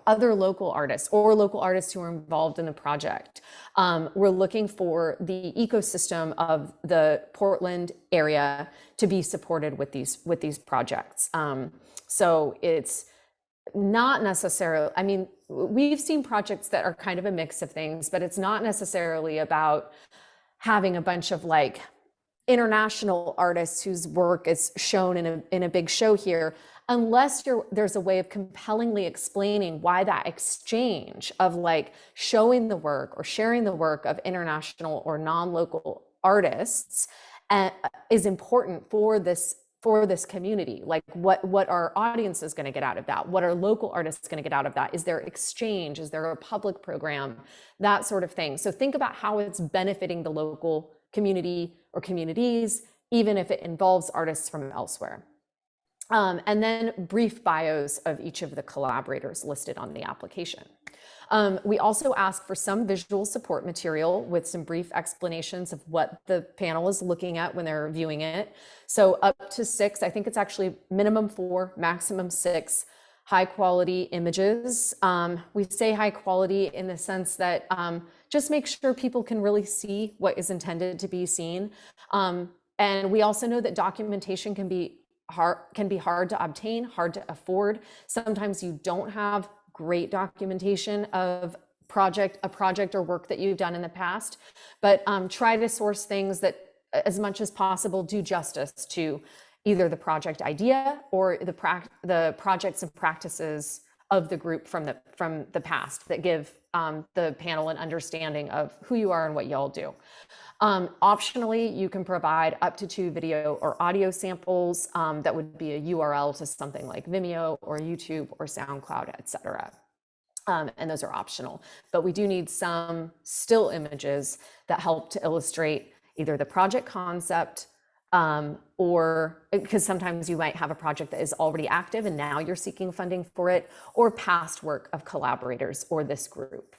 other local artists or local artists who are involved in the project? We're looking for the ecosystem of the Portland area to be supported with these projects. So it's not necessarily, I mean, we've seen projects that are kind of a mix of things, but it's not necessarily about having a bunch of like international artists whose work is shown in a big show here, unless there's a way of compellingly explaining why that exchange of like showing the work or sharing the work of international or non-local artists is important for this community. Like what our audience is going to get out of that, what our local artists going to get out of that. Is there exchange? Is there a public program? That sort of thing. So think about how it's benefiting the local community or communities, even if it involves artists from elsewhere. And then brief bios of each of the collaborators listed on the application. We also ask for some visual support material with some brief explanations of what the panel is looking at when they're viewing it. So up to 6, I think it's actually minimum 4, maximum 6 high quality images. We say high quality in the sense that just make sure people can really see what is intended to be seen. And we also know that documentation can be hard to obtain, hard to afford. Sometimes you don't have great documentation of a project or work that you've done in the past, but try to source things that, as much as possible, do justice to either the project idea or the projects and practices of the group from the past that give the panel an understanding of who you are and what y'all do. Optionally, you can provide up to 2 video or audio samples that would be a URL to something like Vimeo or YouTube or SoundCloud, etc. And those are optional, but we do need some still images that help to illustrate either the project concept, or because sometimes you might have a project that is already active and now you're seeking funding for it, or past work of collaborators or this group.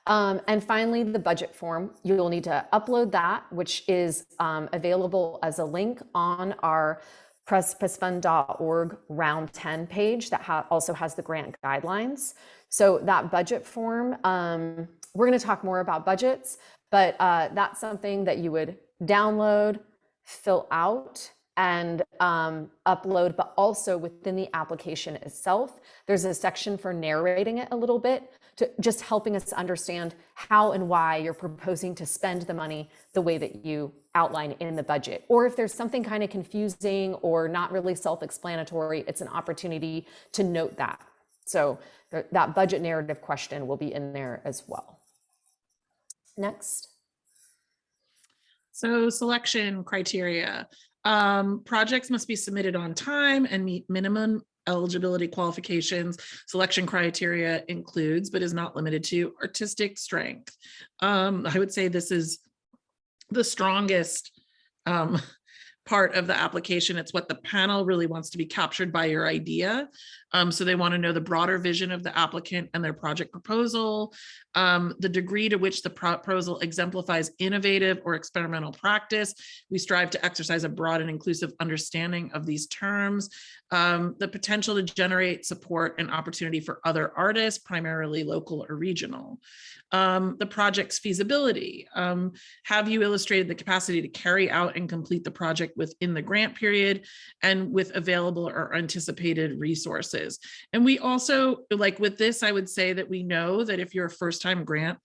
And finally, the budget form. You'll need to upload that, which is available as a link on our precipicefund.org round 10 page that also has the grant guidelines. So that budget form, we're going to talk more about budgets, but that's something that you would download, fill out, and upload, but also within the application itself, there's a section for narrating it a little bit, to just helping us understand how and why you're proposing to spend the money the way that you outline in the budget. Or if there's something kind of confusing or not really self-explanatory, it's an opportunity to note that. So that budget narrative question will be in there as well. Next. So selection criteria. Projects must be submitted on time and meet minimum eligibility qualifications. Selection criteria includes, but is not limited to, artistic strength. I would say this is the strongest part of the application. It's what the panel really wants to be captured by your idea. So they want to know the broader vision of the applicant and their project proposal, the degree to which the proposal exemplifies innovative or experimental practice. We strive to exercise a broad and inclusive understanding of these terms, the potential to generate support and opportunity for other artists, primarily local or regional. The project's feasibility. Have you illustrated the capacity to carry out and complete the project within the grant period and with available or anticipated resources? And we also, like with this, I would say that we know that if you're a first-time grant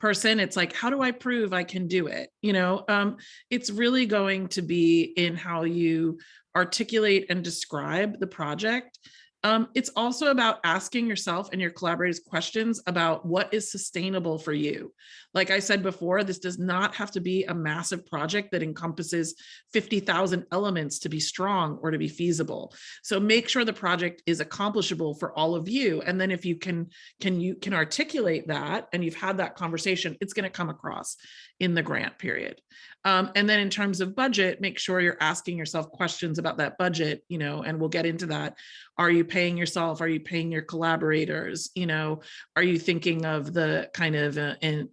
person, it's like, how do I prove I can do it? You know, it's really going to be in how you articulate and describe the project. It's also about asking yourself and your collaborators questions about what is sustainable for you. Like I said before, this does not have to be a massive project that encompasses 50,000 elements to be strong or to be feasible. So make sure the project is accomplishable for all of you. And then if you can articulate that and you've had that conversation, it's going to come across in the grant period. And then in terms of budget, make sure you're asking yourself questions about that budget, and we'll get into that. Are you paying yourself? Are you paying your collaborators? Are you thinking of the kind of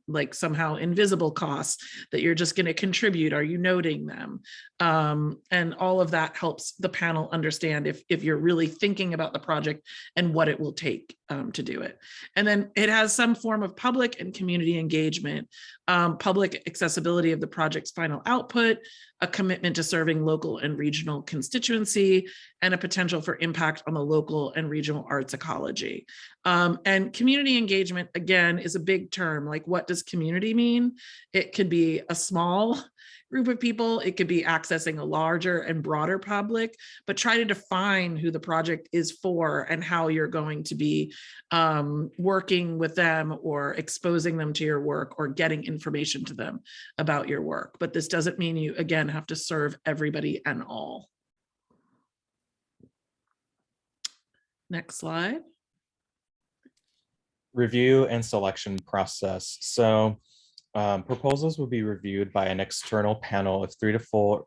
like somehow invisible costs that you're just going to contribute? Are you noting them? And all of that helps the panel understand if you're really thinking about the project and what it will take to do it. And then it has some form of public and community engagement, public accessibility of the project's final output, a commitment to serving local and regional constituency, and a potential for impact on the local and regional arts ecology. And community engagement, again, is a big term. Like, what does community mean? It could be a small group of people. It could be accessing a larger and broader public, but try to define who the project is for and how you're going to be working with them or exposing them to your work or getting information to them about your work. But this doesn't mean you, again, have to serve everybody and all. Next slide. Review and selection process. So proposals will be reviewed by an external panel of three to four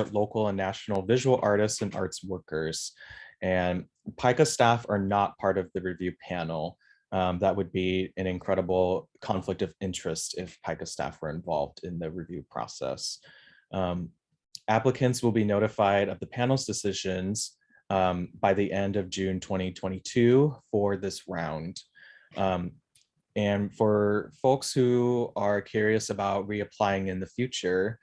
local and national visual artists and arts workers. And PICA staff are not part of the review panel. That would be an incredible conflict of interest if PICA staff were involved in the review process. Applicants will be notified of the panel's decisions by the end of June 2022 for this round. And for folks who are curious about reapplying in the future,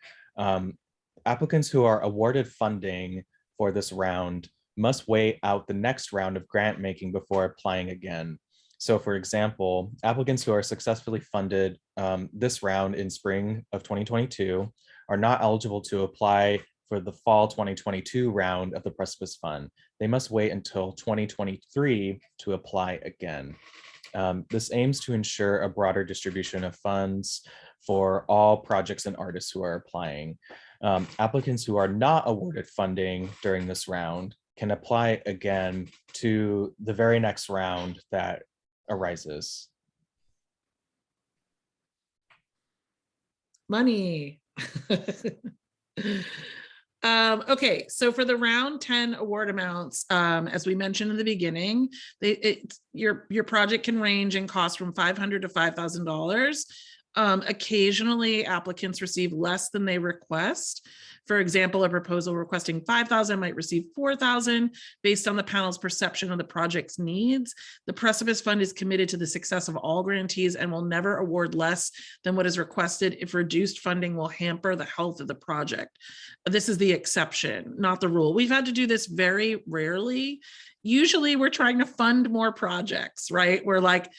applicants who are awarded funding for this round must wait out the next round of grant making before applying again. So for example, applicants who are successfully funded this round in spring of 2022 are not eligible to apply for the fall 2022 round of the Precipice Fund. They must wait until 2023 to apply again. This aims to ensure a broader distribution of funds for all projects and artists who are applying. Applicants who are not awarded funding during this round can apply again to the very next round that arises. Money. Okay, so for the round 10 award amounts, as we mentioned in the beginning, your project can range in cost from $500 to $5,000. Occasionally, applicants receive less than they request. For example, a proposal requesting $5,000 might receive $4,000 based on the panel's perception of the project's needs. The Precipice Fund is committed to the success of all grantees and will never award less than what is requested if reduced funding will hamper the health of the project. This is the exception, not the rule. We've had to do this very rarely. Usually we're trying to fund more projects, right? We're like,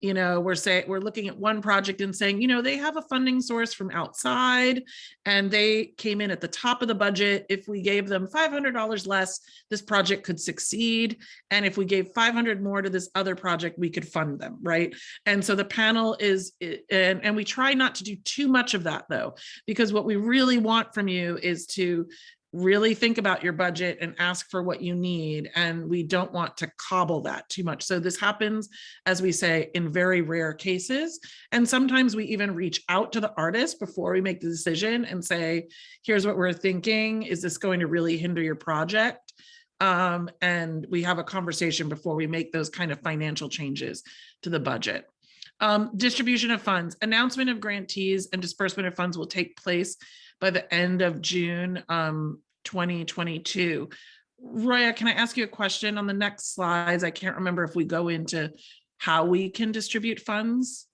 we're looking at one project and saying, they have a funding source from outside and they came in at the top of the budget. If we gave them $500 less, this project could succeed. And if we gave $500 more to this other project, we could fund them, right? And so the panel is, and we try not to do too much of that though, because what we really want from you is to really think about your budget and ask for what you need. And we don't want to cobble that too much. So this happens, as we say, in very rare cases. And sometimes we even reach out to the artist before we make the decision and say, here's what we're thinking. Is this going to really hinder your project? And we have a conversation before we make those kind of financial changes to the budget. Distribution of funds. Announcement of grantees and disbursement of funds will take place by the end of June 2022. Roya, can I ask you a question on the next slides? I can't remember if we go into how we can distribute funds.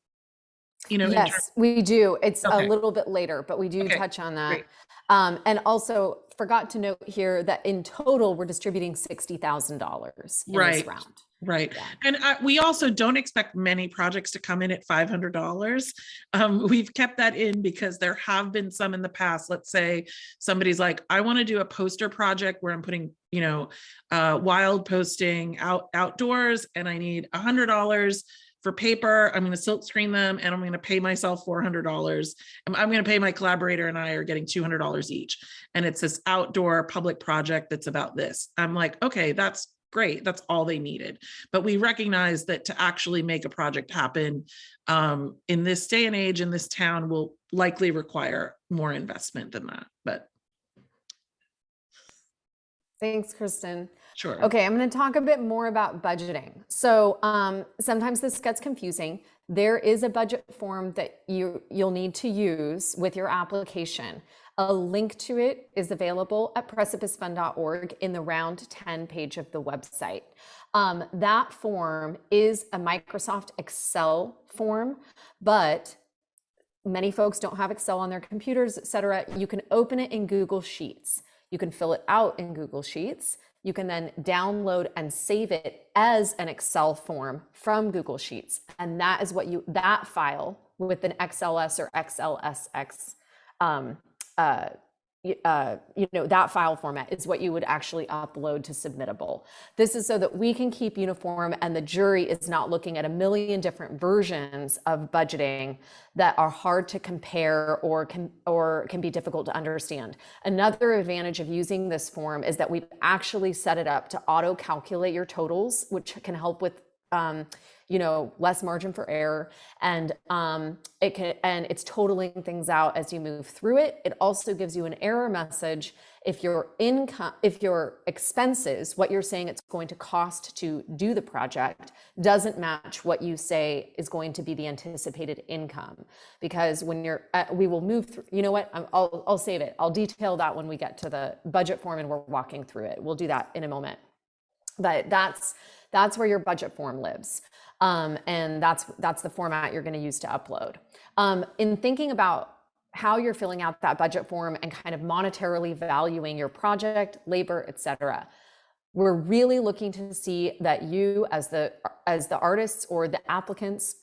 Yes, we do. It's okay. a little bit later, but we do Okay, touch on that. And also forgot to note here that in total, we're distributing $60,000 in this round. Right. Yeah. And we also don't expect many projects to come in at $500. We've kept that in because there have been some in the past. Let's say somebody's like, I want to do a poster project where I'm putting, wild posting outdoors, and I need $100 for paper. I'm going to silk screen them, and I'm going to pay myself $400. I'm going to pay my collaborator, and I are getting $200 each. And it's this outdoor public project that's about this. I'm like, okay, that's great. That's all they needed. But we recognize that to actually make a project happen in this day and age in this town will likely require more investment than that. But thanks, Kristen. sure. Okay, I'm going to talk a bit more about budgeting. So sometimes this gets confusing. There is a budget form that you'll need to use with your application. A link to it is available at precipicefund.org in the round 10 page of the website. That form is a Microsoft Excel form, but many folks don't have Excel on their computers, et cetera. You can open it in Google Sheets. You can fill it out in Google Sheets. You can then download and save it as an Excel form from Google Sheets. And that is what that file with an XLS or XLSX, that file format is what you would actually upload to Submittable. This is so that we can keep uniform and the jury is not looking at a million different versions of budgeting that are hard to compare or can be difficult to understand. Another advantage of using this form is that we've actually set it up to auto calculate your totals, which can help with less margin for error, and it's totaling things out as you move through it. It also gives you an error message if your expenses, what you're saying it's going to cost to do the project, doesn't match what you say is going to be the anticipated income. Because when we will move through. You know what? I'll save it. I'll detail that when we get to the budget form and we're walking through it. We'll do that in a moment. But that's where your budget form lives. And that's the format you're going to use to upload. In thinking about how you're filling out that budget form and kind of monetarily valuing your project, labor, et cetera, we're really looking to see that you as the artists or the applicants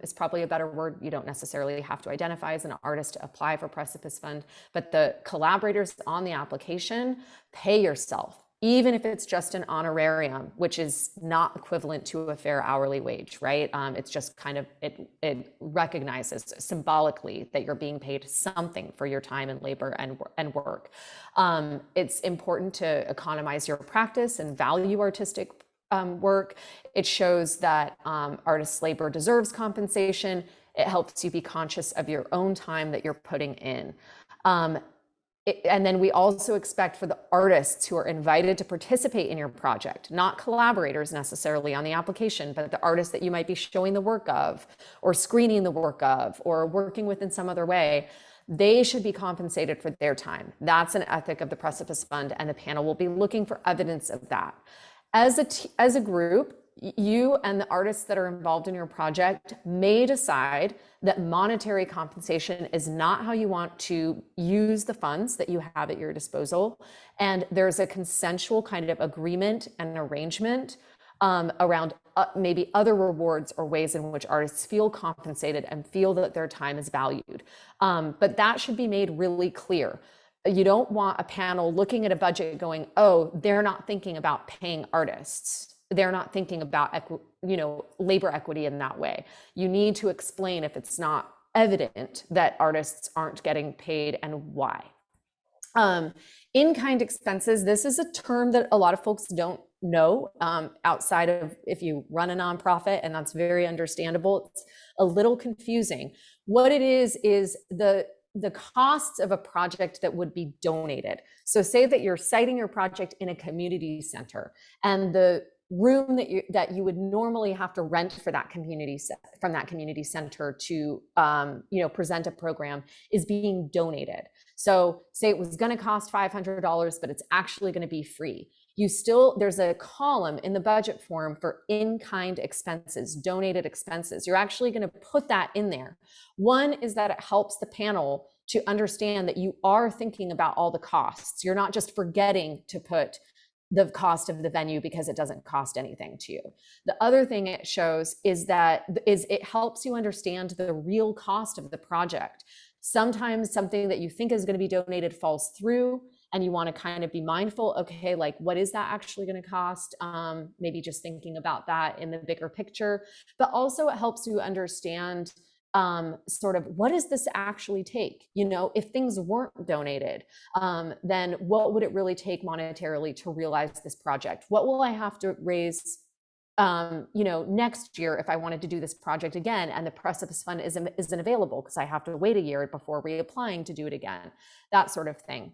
is probably a better word. You don't necessarily have to identify as an artist to apply for Precipice Fund, but the collaborators on the application pay yourself. Even if it's just an honorarium, which is not equivalent to a fair hourly wage, right? It's just kind of, it recognizes symbolically that you're being paid something for your time and labor and work. It's important to economize your practice and value artistic work. It shows that artists' labor deserves compensation. It helps you be conscious of your own time that you're putting in. And then we also expect for the artists who are invited to participate in your project, not collaborators necessarily on the application, but the artists that you might be showing the work of or screening the work of or working with in some other way, they should be compensated for their time. That's an ethic of the Precipice Fund, and the panel will be looking for evidence of that. As a group, you and the artists that are involved in your project may decide that monetary compensation is not how you want to use the funds that you have at your disposal. And there's a consensual kind of agreement and arrangement around maybe other rewards or ways in which artists feel compensated and feel that their time is valued. But that should be made really clear. You don't want a panel looking at a budget going, oh, they're not thinking about paying artists. They're not thinking about labor equity in that way. You need to explain if it's not evident that artists aren't getting paid and why. In-kind expenses, this is a term that a lot of folks don't know outside of if you run a nonprofit, and that's very understandable. It's a little confusing. What it is the costs of a project that would be donated. So say that you're citing your project in a community center, and the room that you would normally have to rent for that community from that community center to present a program is being donated. So say it was going to cost $500, but it's actually going to be free. There's a column in the budget form for in-kind expenses, donated expenses. You're actually going to put that in there. One is that it helps the panel to understand that you are thinking about all the costs. You're not just forgetting to put the cost of the venue because it doesn't cost anything to you. The other thing it shows is it helps you understand the real cost of the project. Sometimes something that you think is going to be donated falls through, and you want to kind of be mindful, okay, like what is that actually going to cost? Maybe just thinking about that in the bigger picture, but also it helps you understand sort of what does this actually take? You know, if things weren't donated, then what would it really take monetarily to realize this project? What will I have to raise, you know, next year if I wanted to do this project again and the Precipice Fund isn't available because I have to wait a year before reapplying to do it again, that sort of thing.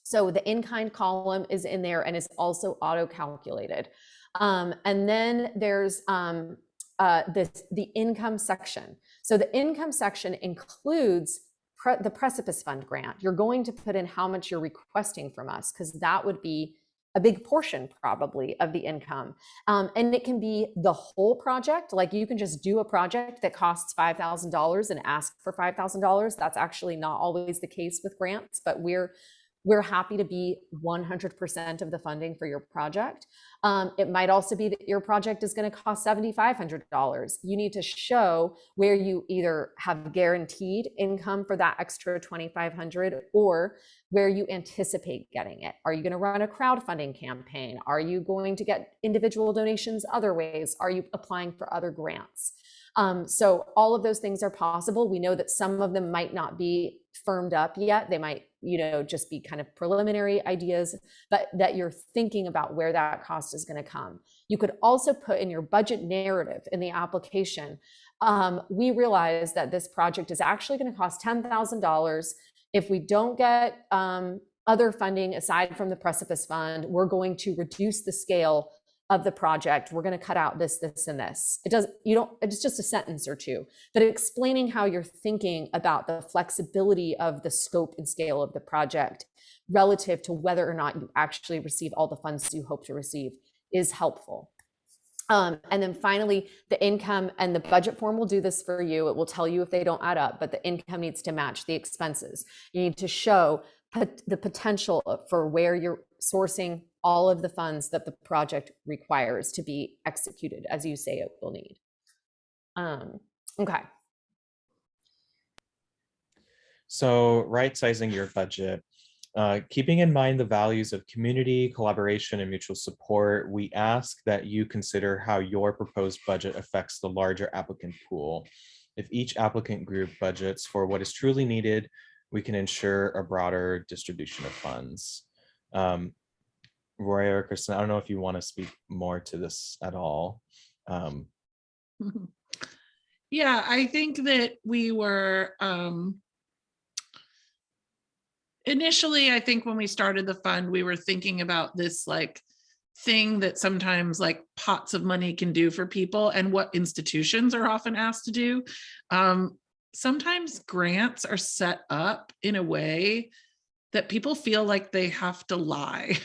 So the in-kind column is in there and is also auto-calculated. And then there's the income section. So the income section includes the Precipice Fund grant. You're going to put in how much you're requesting from us, because that would be a big portion probably of the income. And it can be the whole project. Like you can just do a project that costs $5,000 and ask for $5,000. That's actually not always the case with grants, but we're happy to be 100% of the funding for your project. It might also be that your project is going to cost $7,500. You need to show where you either have guaranteed income for that extra $2,500 or where you anticipate getting it. Are you going to run a crowdfunding campaign? Are you going to get individual donations other ways? Are you applying for other grants? So all of those things are possible. We know that some of them might not be firmed up yet. They might, you know, just be kind of preliminary ideas, but that you're thinking about where that cost is going to come. You could also put in your budget narrative in the application. We realize that this project is actually going to cost $10,000. If we don't get other funding aside from the Precipice Fund, we're going to reduce the scale of the project. We're going to cut out this, this, and this. It's just a sentence or two, but explaining how you're thinking about the flexibility of the scope and scale of the project relative to whether or not you actually receive all the funds you hope to receive is helpful. And then finally, the income and the budget form will do this for you. It will tell you if they don't add up, but the income needs to match the expenses. You need to show the potential for where you're sourcing all of the funds that the project requires to be executed as you say it will need. Okay. So right-sizing your budget. Keeping in mind the values of community, collaboration, and mutual support, we ask that you consider how your proposed budget affects the larger applicant pool. If each applicant group budgets for what is truly needed, we can ensure a broader distribution of funds. Roy or Kristen, I don't know if you want to speak more to this at all. Yeah, I think that we were, initially, I think when we started the fund, we were thinking about this like thing that sometimes like pots of money can do for people and what institutions are often asked to do. Sometimes grants are set up in a way that people feel like they have to lie,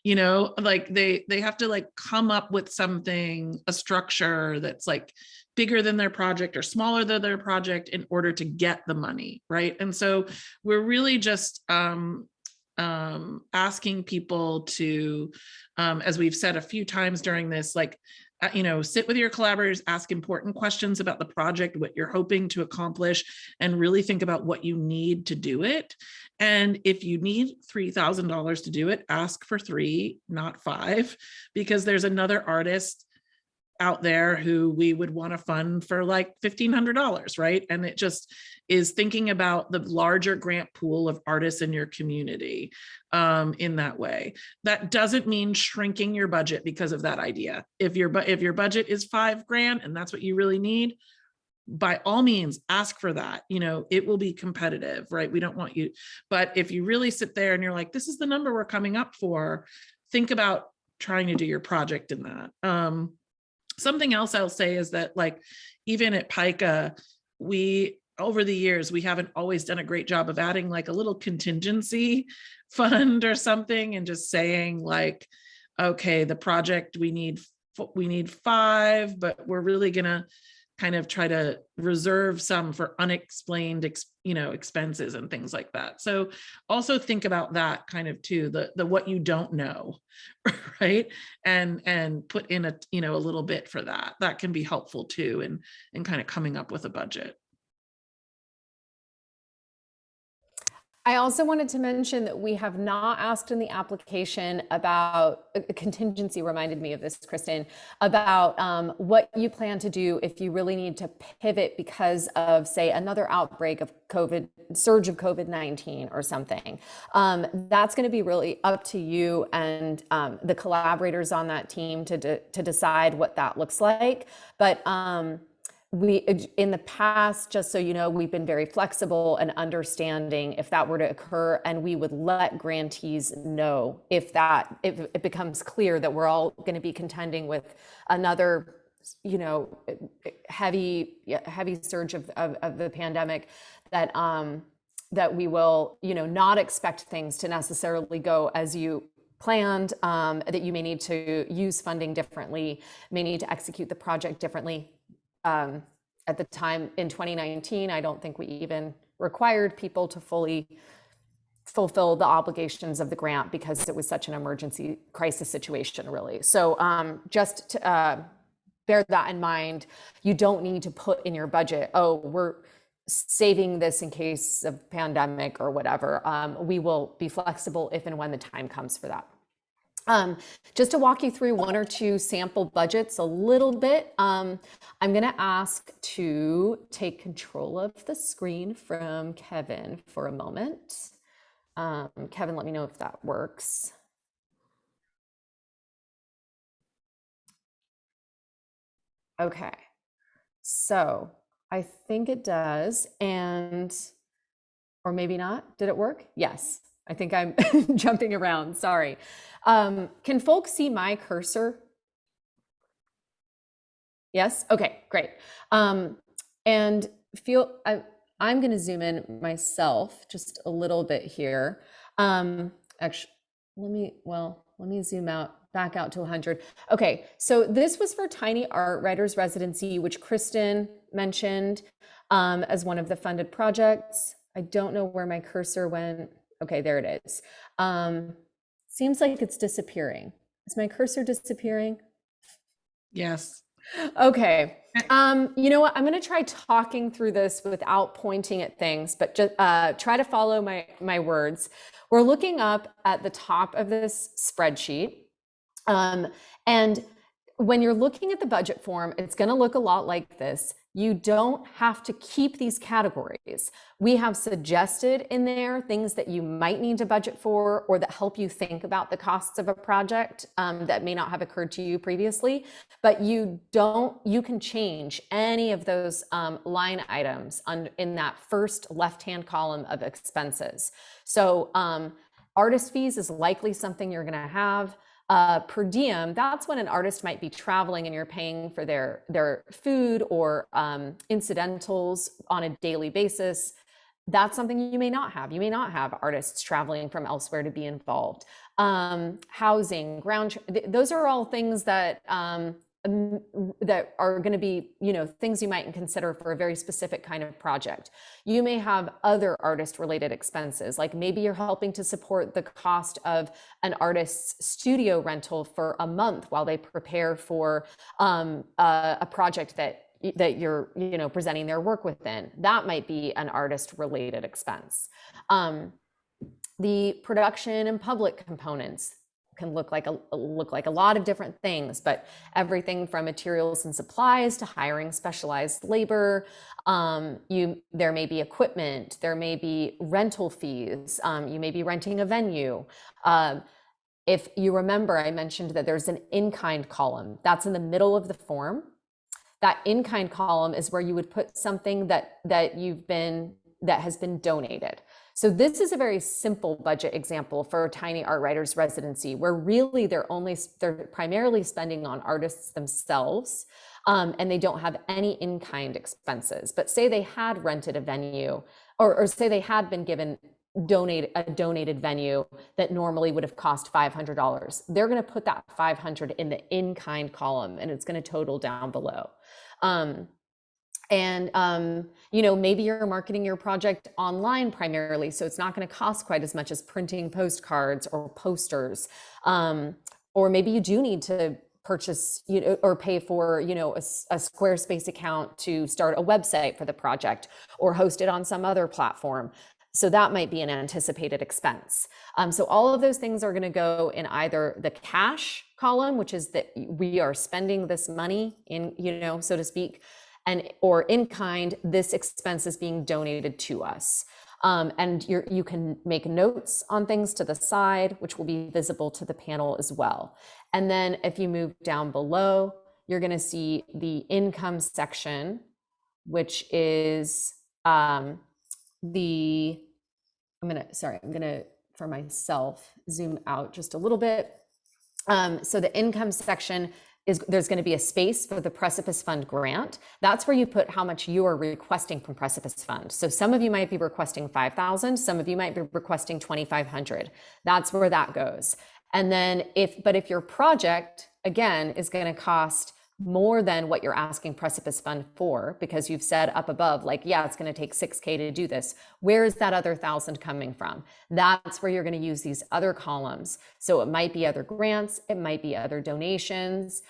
you know, like they have to like come up with something, a structure that's like bigger than their project or smaller than their project in order to get the money, right? And so we're really just asking people to, as we've said a few times during this, like, you know, sit with your collaborators, ask important questions about the project, what you're hoping to accomplish, and really think about what you need to do it. And if you need $3,000 to do it, ask for 3, not 5, because there's another artist out there who we would want to fund for like $1,500, right? And it just is thinking about the larger grant pool of artists in your community in that way. That doesn't mean shrinking your budget because of that idea. If your budget is $5,000 and that's what you really need, by all means, ask for that. You know, it will be competitive, right? We don't want you, but if you really sit there and you're like, this is the number we're coming up for, think about trying to do your project in that. Something else I'll say is that, like, even at PICA, over the years, we haven't always done a great job of adding like a little contingency fund or something and just saying like, okay, the project we need 5, but we're really gonna kind of try to reserve some for unexplained, expenses and things like that. So also think about that kind of too, the what you don't know, right? And put in a little bit for that. That can be helpful too, and kind of coming up with a budget. I also wanted to mention that we have not asked in the application about a contingency, reminded me of this, Kristen, about what you plan to do if you really need to pivot because of, say, another outbreak of surge of COVID-19 or something. That's going to be really up to you and the collaborators on that team to decide what that looks like. But we, in the past, just so you know, we've been very flexible and understanding if that were to occur, and we would let grantees know if it becomes clear that we're all going to be contending with another, heavy surge of the pandemic, that we will, not expect things to necessarily go as you planned, that you may need to use funding differently, may need to execute the project differently. At the time in 2019, I don't think we even required people to fully fulfill the obligations of the grant because it was such an emergency crisis situation, really. So just to bear that in mind. You don't need to put in your budget, oh, we're saving this in case of pandemic or whatever. We will be flexible if and when the time comes for that. Just to walk you through one or two sample budgets a little bit, I'm going to ask to take control of the screen from Kevin for a moment. Kevin, let me know if that works. Okay, so I think it does, or maybe not. Did it work? Yes. I think I'm jumping around, sorry. Can folks see my cursor? Yes, okay, great. And I'm gonna zoom in myself just a little bit here. Actually, let me zoom back out to 100. Okay, so this was for Tiny Art Writers Residency, which Kristen mentioned as one of the funded projects. I don't know where my cursor went. Okay, there it is. Seems like it's disappearing. Is my cursor disappearing? Yes. Okay. You know what? I'm going to try talking through this without pointing at things, but just try to follow my words. We're looking up at the top of this spreadsheet. And when you're looking at the budget form, it's going to look a lot like this. You don't have to keep these categories. We have suggested in there things that you might need to budget for or that help you think about the costs of a project that may not have occurred to you previously, but you can change any of those line items in that first left-hand column of expenses. So artist fees is likely something you're gonna have. Per diem, that's when an artist might be traveling and you're paying for their food or incidentals on a daily basis. That's something you may not have. You may not have artists traveling from elsewhere to be involved. Housing, those are all things that are going to be, things you might consider for a very specific kind of project. You may have other artist related expenses, like maybe you're helping to support the cost of an artist's studio rental for a month while they prepare for a project that you're presenting their work within. That might be an artist related expense. The production and public components can look like a lot of different things, but everything from materials and supplies to hiring specialized labor. There may be equipment, there may be rental fees, you may be renting a venue. If you remember, I mentioned that there's an in-kind column that's in the middle of the form. That in-kind column is where you would put something that has been donated. So this is a very simple budget example for Tiny Art Writers Residency, where really they're primarily spending on artists themselves, and they don't have any in-kind expenses. But say they had rented a venue, or say they had been given a donated venue that normally would have cost $500. They're going to put that $500 in the in-kind column, and it's going to total down below. And, maybe you're marketing your project online primarily, so it's not going to cost quite as much as printing postcards or posters. Or maybe you do need to purchase, or pay for, a Squarespace account to start a website for the project or host it on some other platform. So that might be an anticipated expense. So all of those things are going to go in either the cash column, which is that we are spending this money in, so to speak, or in kind, this expense is being donated to us. And you can make notes on things to the side, which will be visible to the panel as well. And then if you move down below, you're going to see the income section, which is I'm gonna for myself zoom out just a little bit. So the income section there's going to be a space for the Precipice Fund grant. That's where you put how much you are requesting from Precipice Fund. So some of you might be requesting 5,000, some of you might be requesting 2,500. That's where that goes. And then if your project, again, is going to cost more than what you're asking Precipice Fund for, because you've said up above, like, yeah, it's going to take 6K to do this. Where is that other 1,000 coming from? That's where you're going to use these other columns. So it might be other grants, it might be other donations,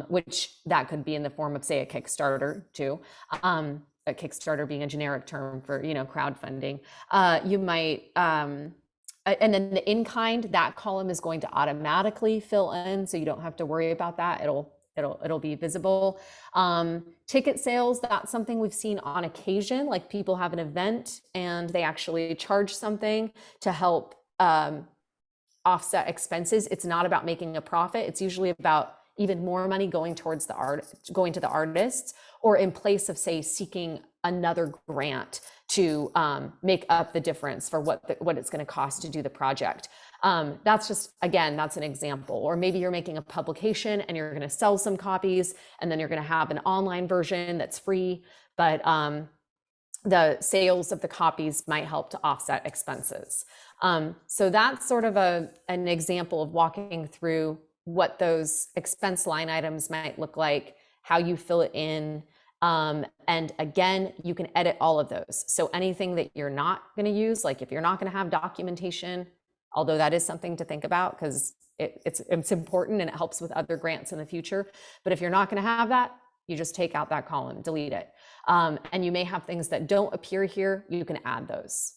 which that could be in the form of, say, a Kickstarter too. A Kickstarter being a generic term for, crowdfunding. You might, and then the in-kind, that column is going to automatically fill in, so you don't have to worry about that. It'll be visible. Ticket sales, that's something we've seen on occasion, like people have an event and they actually charge something to help offset expenses. It's not about making a profit. It's usually about even more money going towards going to the artists, or in place of, say, seeking another grant to make up the difference for what it's going to cost to do the project. That's just, again, that's an example. Or maybe you're making a publication and you're going to sell some copies, and then you're going to have an online version that's free, but the sales of the copies might help to offset expenses. So that's sort of an example of walking through what those expense line items might look like, how you fill it in. And again, you can edit all of those. So anything that you're not going to use, like if you're not going to have documentation, although that is something to think about because it's important and it helps with other grants in the future. But if you're not going to have that, you just take out that column, delete it. And you may have things that don't appear here. You can add those.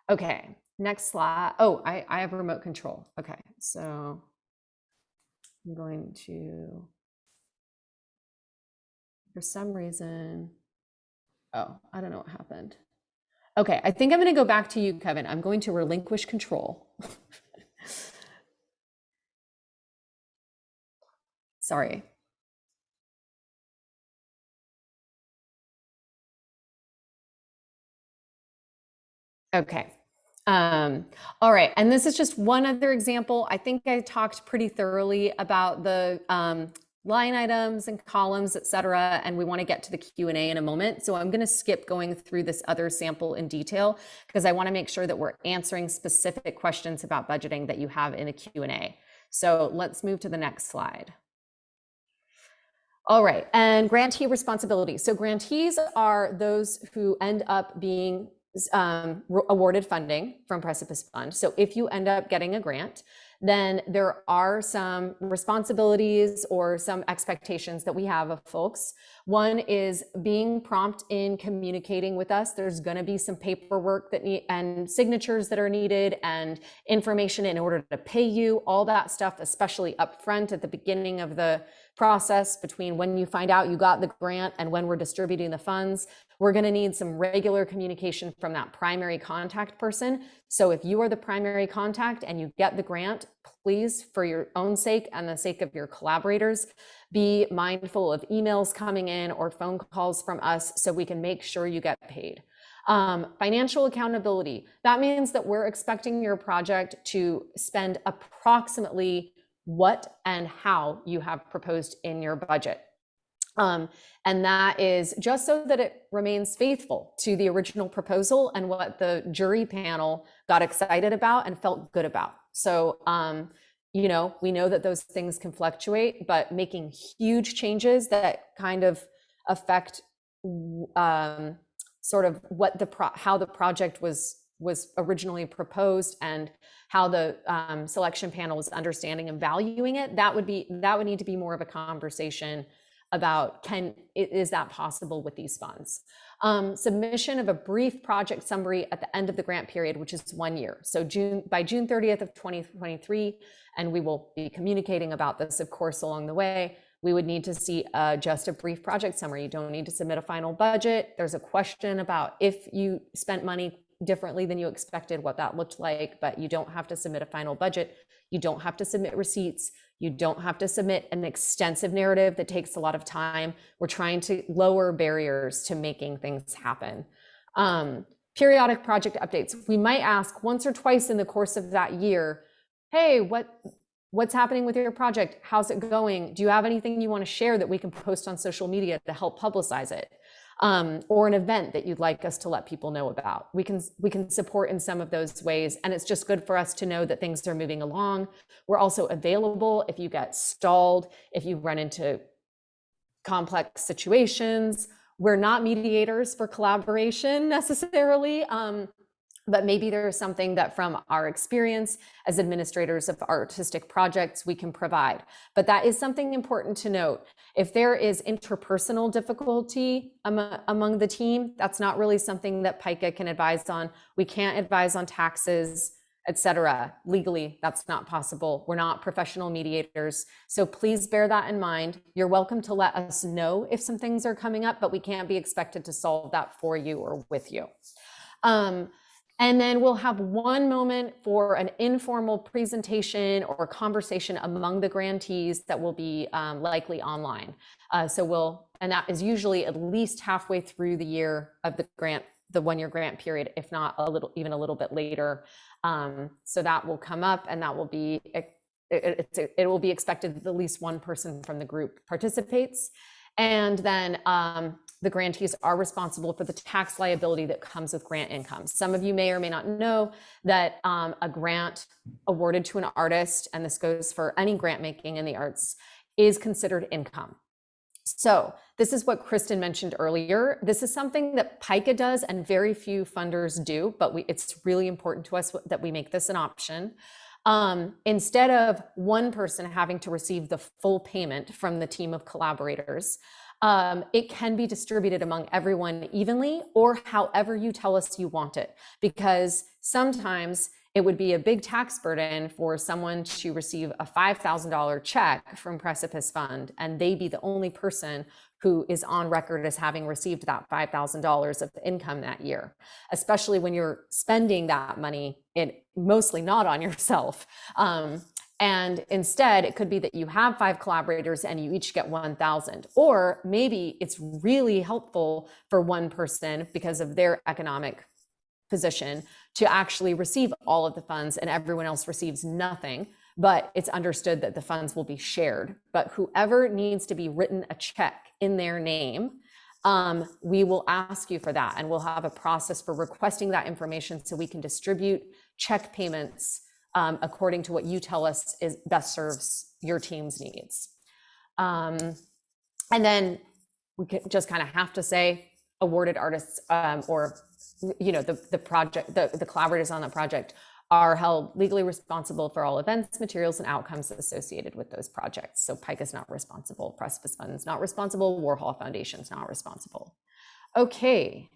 Okay, next slide. Oh, I have remote control. Okay, so I'm going to, for some reason, oh, I don't know what happened. Okay, I think I'm going to go back to you, Kevin. I'm going to relinquish control. Sorry. Okay. All right. And this is just one other example. I think I talked pretty thoroughly about the line items and columns, et cetera, and we want to get to the Q&A in a moment. So I'm going to skip going through this other sample in detail because I want to make sure that we're answering specific questions about budgeting that you have in the Q&A. So let's move to the next slide. All right, and grantee responsibility. So grantees are those who end up being awarded funding from Precipice Fund. So if you end up getting a grant, then there are some responsibilities or some expectations that we have of folks. One is being prompt in communicating with us. There's going to be some paperwork and signatures that are needed and information in order to pay you, all that stuff, especially upfront at the beginning of the process between when you find out you got the grant and when we're distributing the funds. We're going to need some regular communication from that primary contact person. So if you are the primary contact and you get the grant, please, for your own sake and the sake of your collaborators, be mindful of emails coming in or phone calls from us so we can make sure you get paid. Financial accountability. That means that we're expecting your project to spend approximately what and how you have proposed in your budget. And that is just so that it remains faithful to the original proposal and what the jury panel got excited about and felt good about. So, we know that those things can fluctuate, but making huge changes that kind of affect sort of what how the project was originally proposed and how the selection panel was understanding and valuing it, that would need to be more of a conversation about is that possible with these funds. Submission of a brief project summary at the end of the grant period, which is 1 year. So by June 30th of 2023, and we will be communicating about this, of course, along the way, we would need to see just a brief project summary. You don't need to submit a final budget. There's a question about if you spent money differently than you expected, what that looked like, but you don't have to submit a final budget. You don't have to submit receipts. You don't have to submit an extensive narrative that takes a lot of time. We're trying to lower barriers to making things happen. Periodic project updates. We might ask once or twice in the course of that year, hey, what's happening with your project? How's it going? Do you have anything you want to share that we can post on social media to help publicize it? Or an event that you'd like us to let people know about. We can support in some of those ways, and it's just good for us to know that things are moving along. We're also available if you get stalled, if you run into complex situations. We're not mediators for collaboration necessarily, but maybe there's something that from our experience as administrators of artistic projects we can provide. But that is something important to note. If there is interpersonal difficulty among the team, that's not really something that PICA can advise on. We can't advise on taxes, etc. Legally, that's not possible. We're not professional mediators. So please bear that in mind. You're welcome to let us know if some things are coming up, but we can't be expected to solve that for you or with you. And then we'll have one moment for an informal presentation or conversation among the grantees that will be likely online. And that is usually at least halfway through the year of the 1 year grant period, if not even a little bit later. So that will come up, and that will be, it will be expected that at least one person from the group participates. And then the grantees are responsible for the tax liability that comes with grant income. Some of you may or may not know that a grant awarded to an artist, and this goes for any grant making in the arts, is considered income. So this is what Kristen mentioned earlier. This is something that PICA does and very few funders do, but it's really important to us that we make this an option. Instead of one person having to receive the full payment from the team of collaborators, it can be distributed among everyone evenly, or however you tell us you want it, because sometimes it would be a big tax burden for someone to receive a $5,000 check from Precipice Fund, and they be the only person who is on record as having received that $5,000 of income that year, especially when you're spending that money mostly not on yourself. And instead, it could be that you have 5 collaborators and you each get 1,000, or maybe it's really helpful for one person because of their economic position to actually receive all of the funds and everyone else receives nothing, but it's understood that the funds will be shared. But whoever needs to be written a check in their name, we will ask you for that, and we'll have a process for requesting that information so we can distribute check payments according to what you tell us is best serves your team's needs. And then we just kind of have to say awarded artists or the collaborators on the project are held legally responsible for all events, materials, and outcomes associated with those projects. So PICA is not responsible, Precipice Fund is not responsible, Warhol Foundation is not responsible. Okay,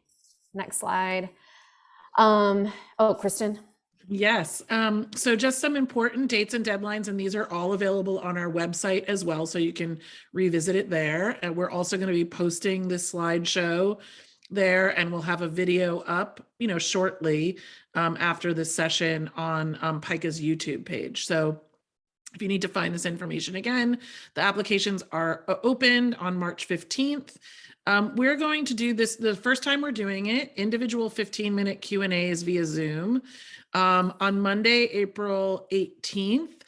next slide. Kristen. Yes. So just some important dates and deadlines, and these are all available on our website as well, so you can revisit it there. And we're also going to be posting this slideshow there, and we'll have a video up, shortly after this session on PICA's YouTube page. So if you need to find this information again, the applications are opened on March 15th. We're going to do this the first time we're doing it, individual 15-minute Q&As via Zoom. On Monday, April 18th,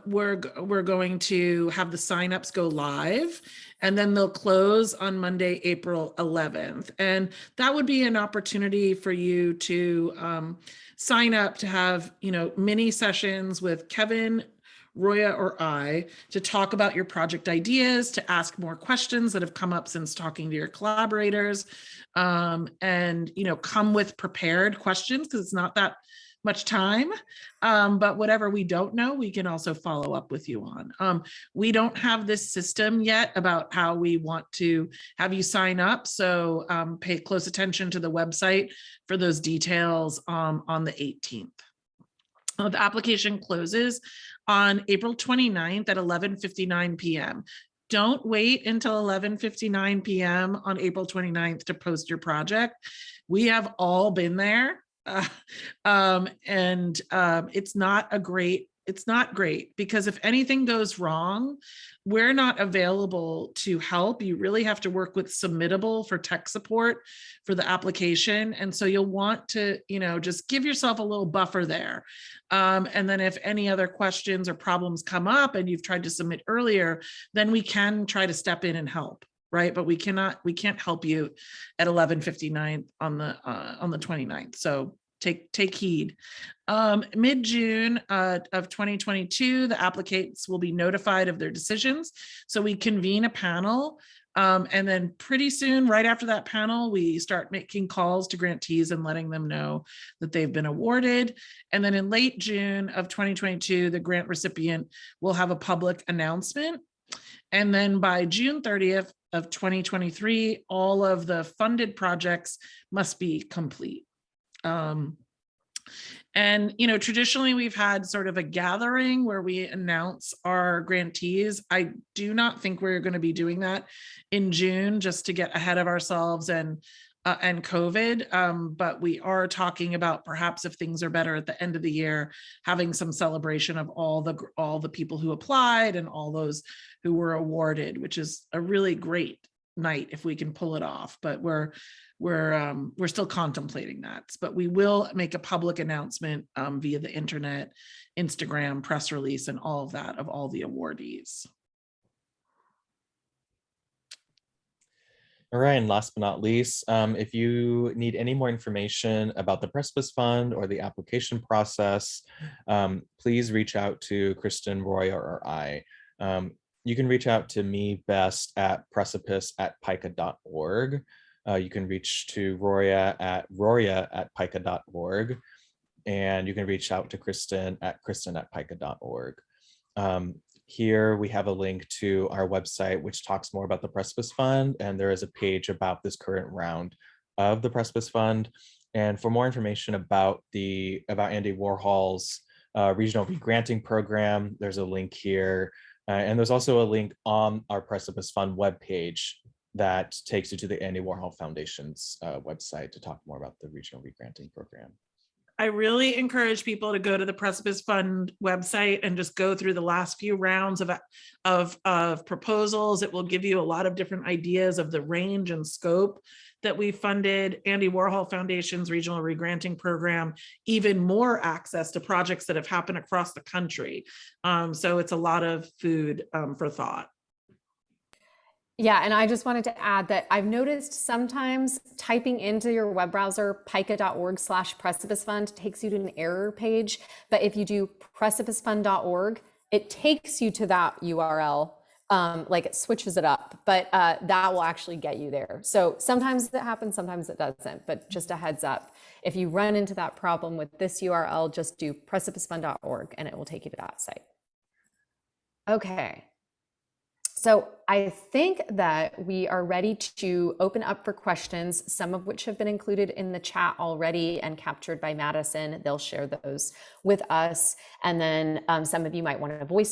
we're going to have the signups go live, and then they'll close on Monday, April 11th. And that would be an opportunity for you to sign up to have, mini sessions with Kevin, Roya or I, to talk about your project ideas, to ask more questions that have come up since talking to your collaborators, and come with prepared questions, because it's not that much time, but whatever we don't know, we can also follow up with you on. We don't have this system yet about how we want to have you sign up, so pay close attention to the website for those details on the 18th. The application closes on April 29th at 11:59 p.m. Don't wait until 11:59 p.m. on April 29th to post your project. We have all been there. It's not great, because if anything goes wrong, we're not available to help. You really have to work with Submittable for tech support for the application. And so you'll want to, just give yourself a little buffer there. And then if any other questions or problems come up and you've tried to submit earlier, then we can try to step in and help. Right, but we can't help you at 11:59 on the 29th. So take heed. Mid-June of 2022, the applicants will be notified of their decisions. So we convene a panel, and then pretty soon, right after that panel, we start making calls to grantees and letting them know that they've been awarded. And then in late June of 2022, the grant recipient will have a public announcement. And then by June 30th of 2023, all of the funded projects must be complete. And, traditionally we've had sort of a gathering where we announce our grantees. I do not think we're going to be doing that in June, just to get ahead of ourselves and COVID. But we are talking about, perhaps if things are better at the end of the year, having some celebration of all the people who applied and all those who were awarded, which is a really great night if we can pull it off. But we're still contemplating that. But we will make a public announcement via the internet, Instagram, press release, and all of that, of all the awardees. All right, and last but not least, if you need any more information about the Precipice Fund or the application process, please reach out to Kristen, Roy, or I. You can reach out to me best at precipice@pica.org. You can reach to Roya at pica.org, and you can reach out to Kristen at pica.org. Here we have a link to our website, which talks more about the Precipice Fund, and there is a page about this current round of the Precipice Fund. And for more information about Andy Warhol's regional regranting program, there's a link here. And there's also a link on our Precipice Fund webpage that takes you to the Andy Warhol Foundation's website to talk more about the regional regranting program. I really encourage people to go to the Precipice Fund website and just go through the last few rounds of proposals. It will give you a lot of different ideas of the range and scope that we funded. Andy Warhol Foundation's regional regranting program, even more access to projects that have happened across the country. So it's a lot of food for thought. Yeah, and I just wanted to add that I've noticed sometimes typing into your web browser pica.org/Precipice Fund takes you to an error page. But if you do precipicefund.org, it takes you to that URL. Like it switches it up, but that will actually get you there. So sometimes it happens, sometimes it doesn't. But just a heads up, if you run into that problem with this URL, just do precipicefund.org and it will take you to that site. Okay. So I think that we are ready to open up for questions, some of which have been included in the chat already and captured by Madison. They'll share those with us. And then some of you might want to voice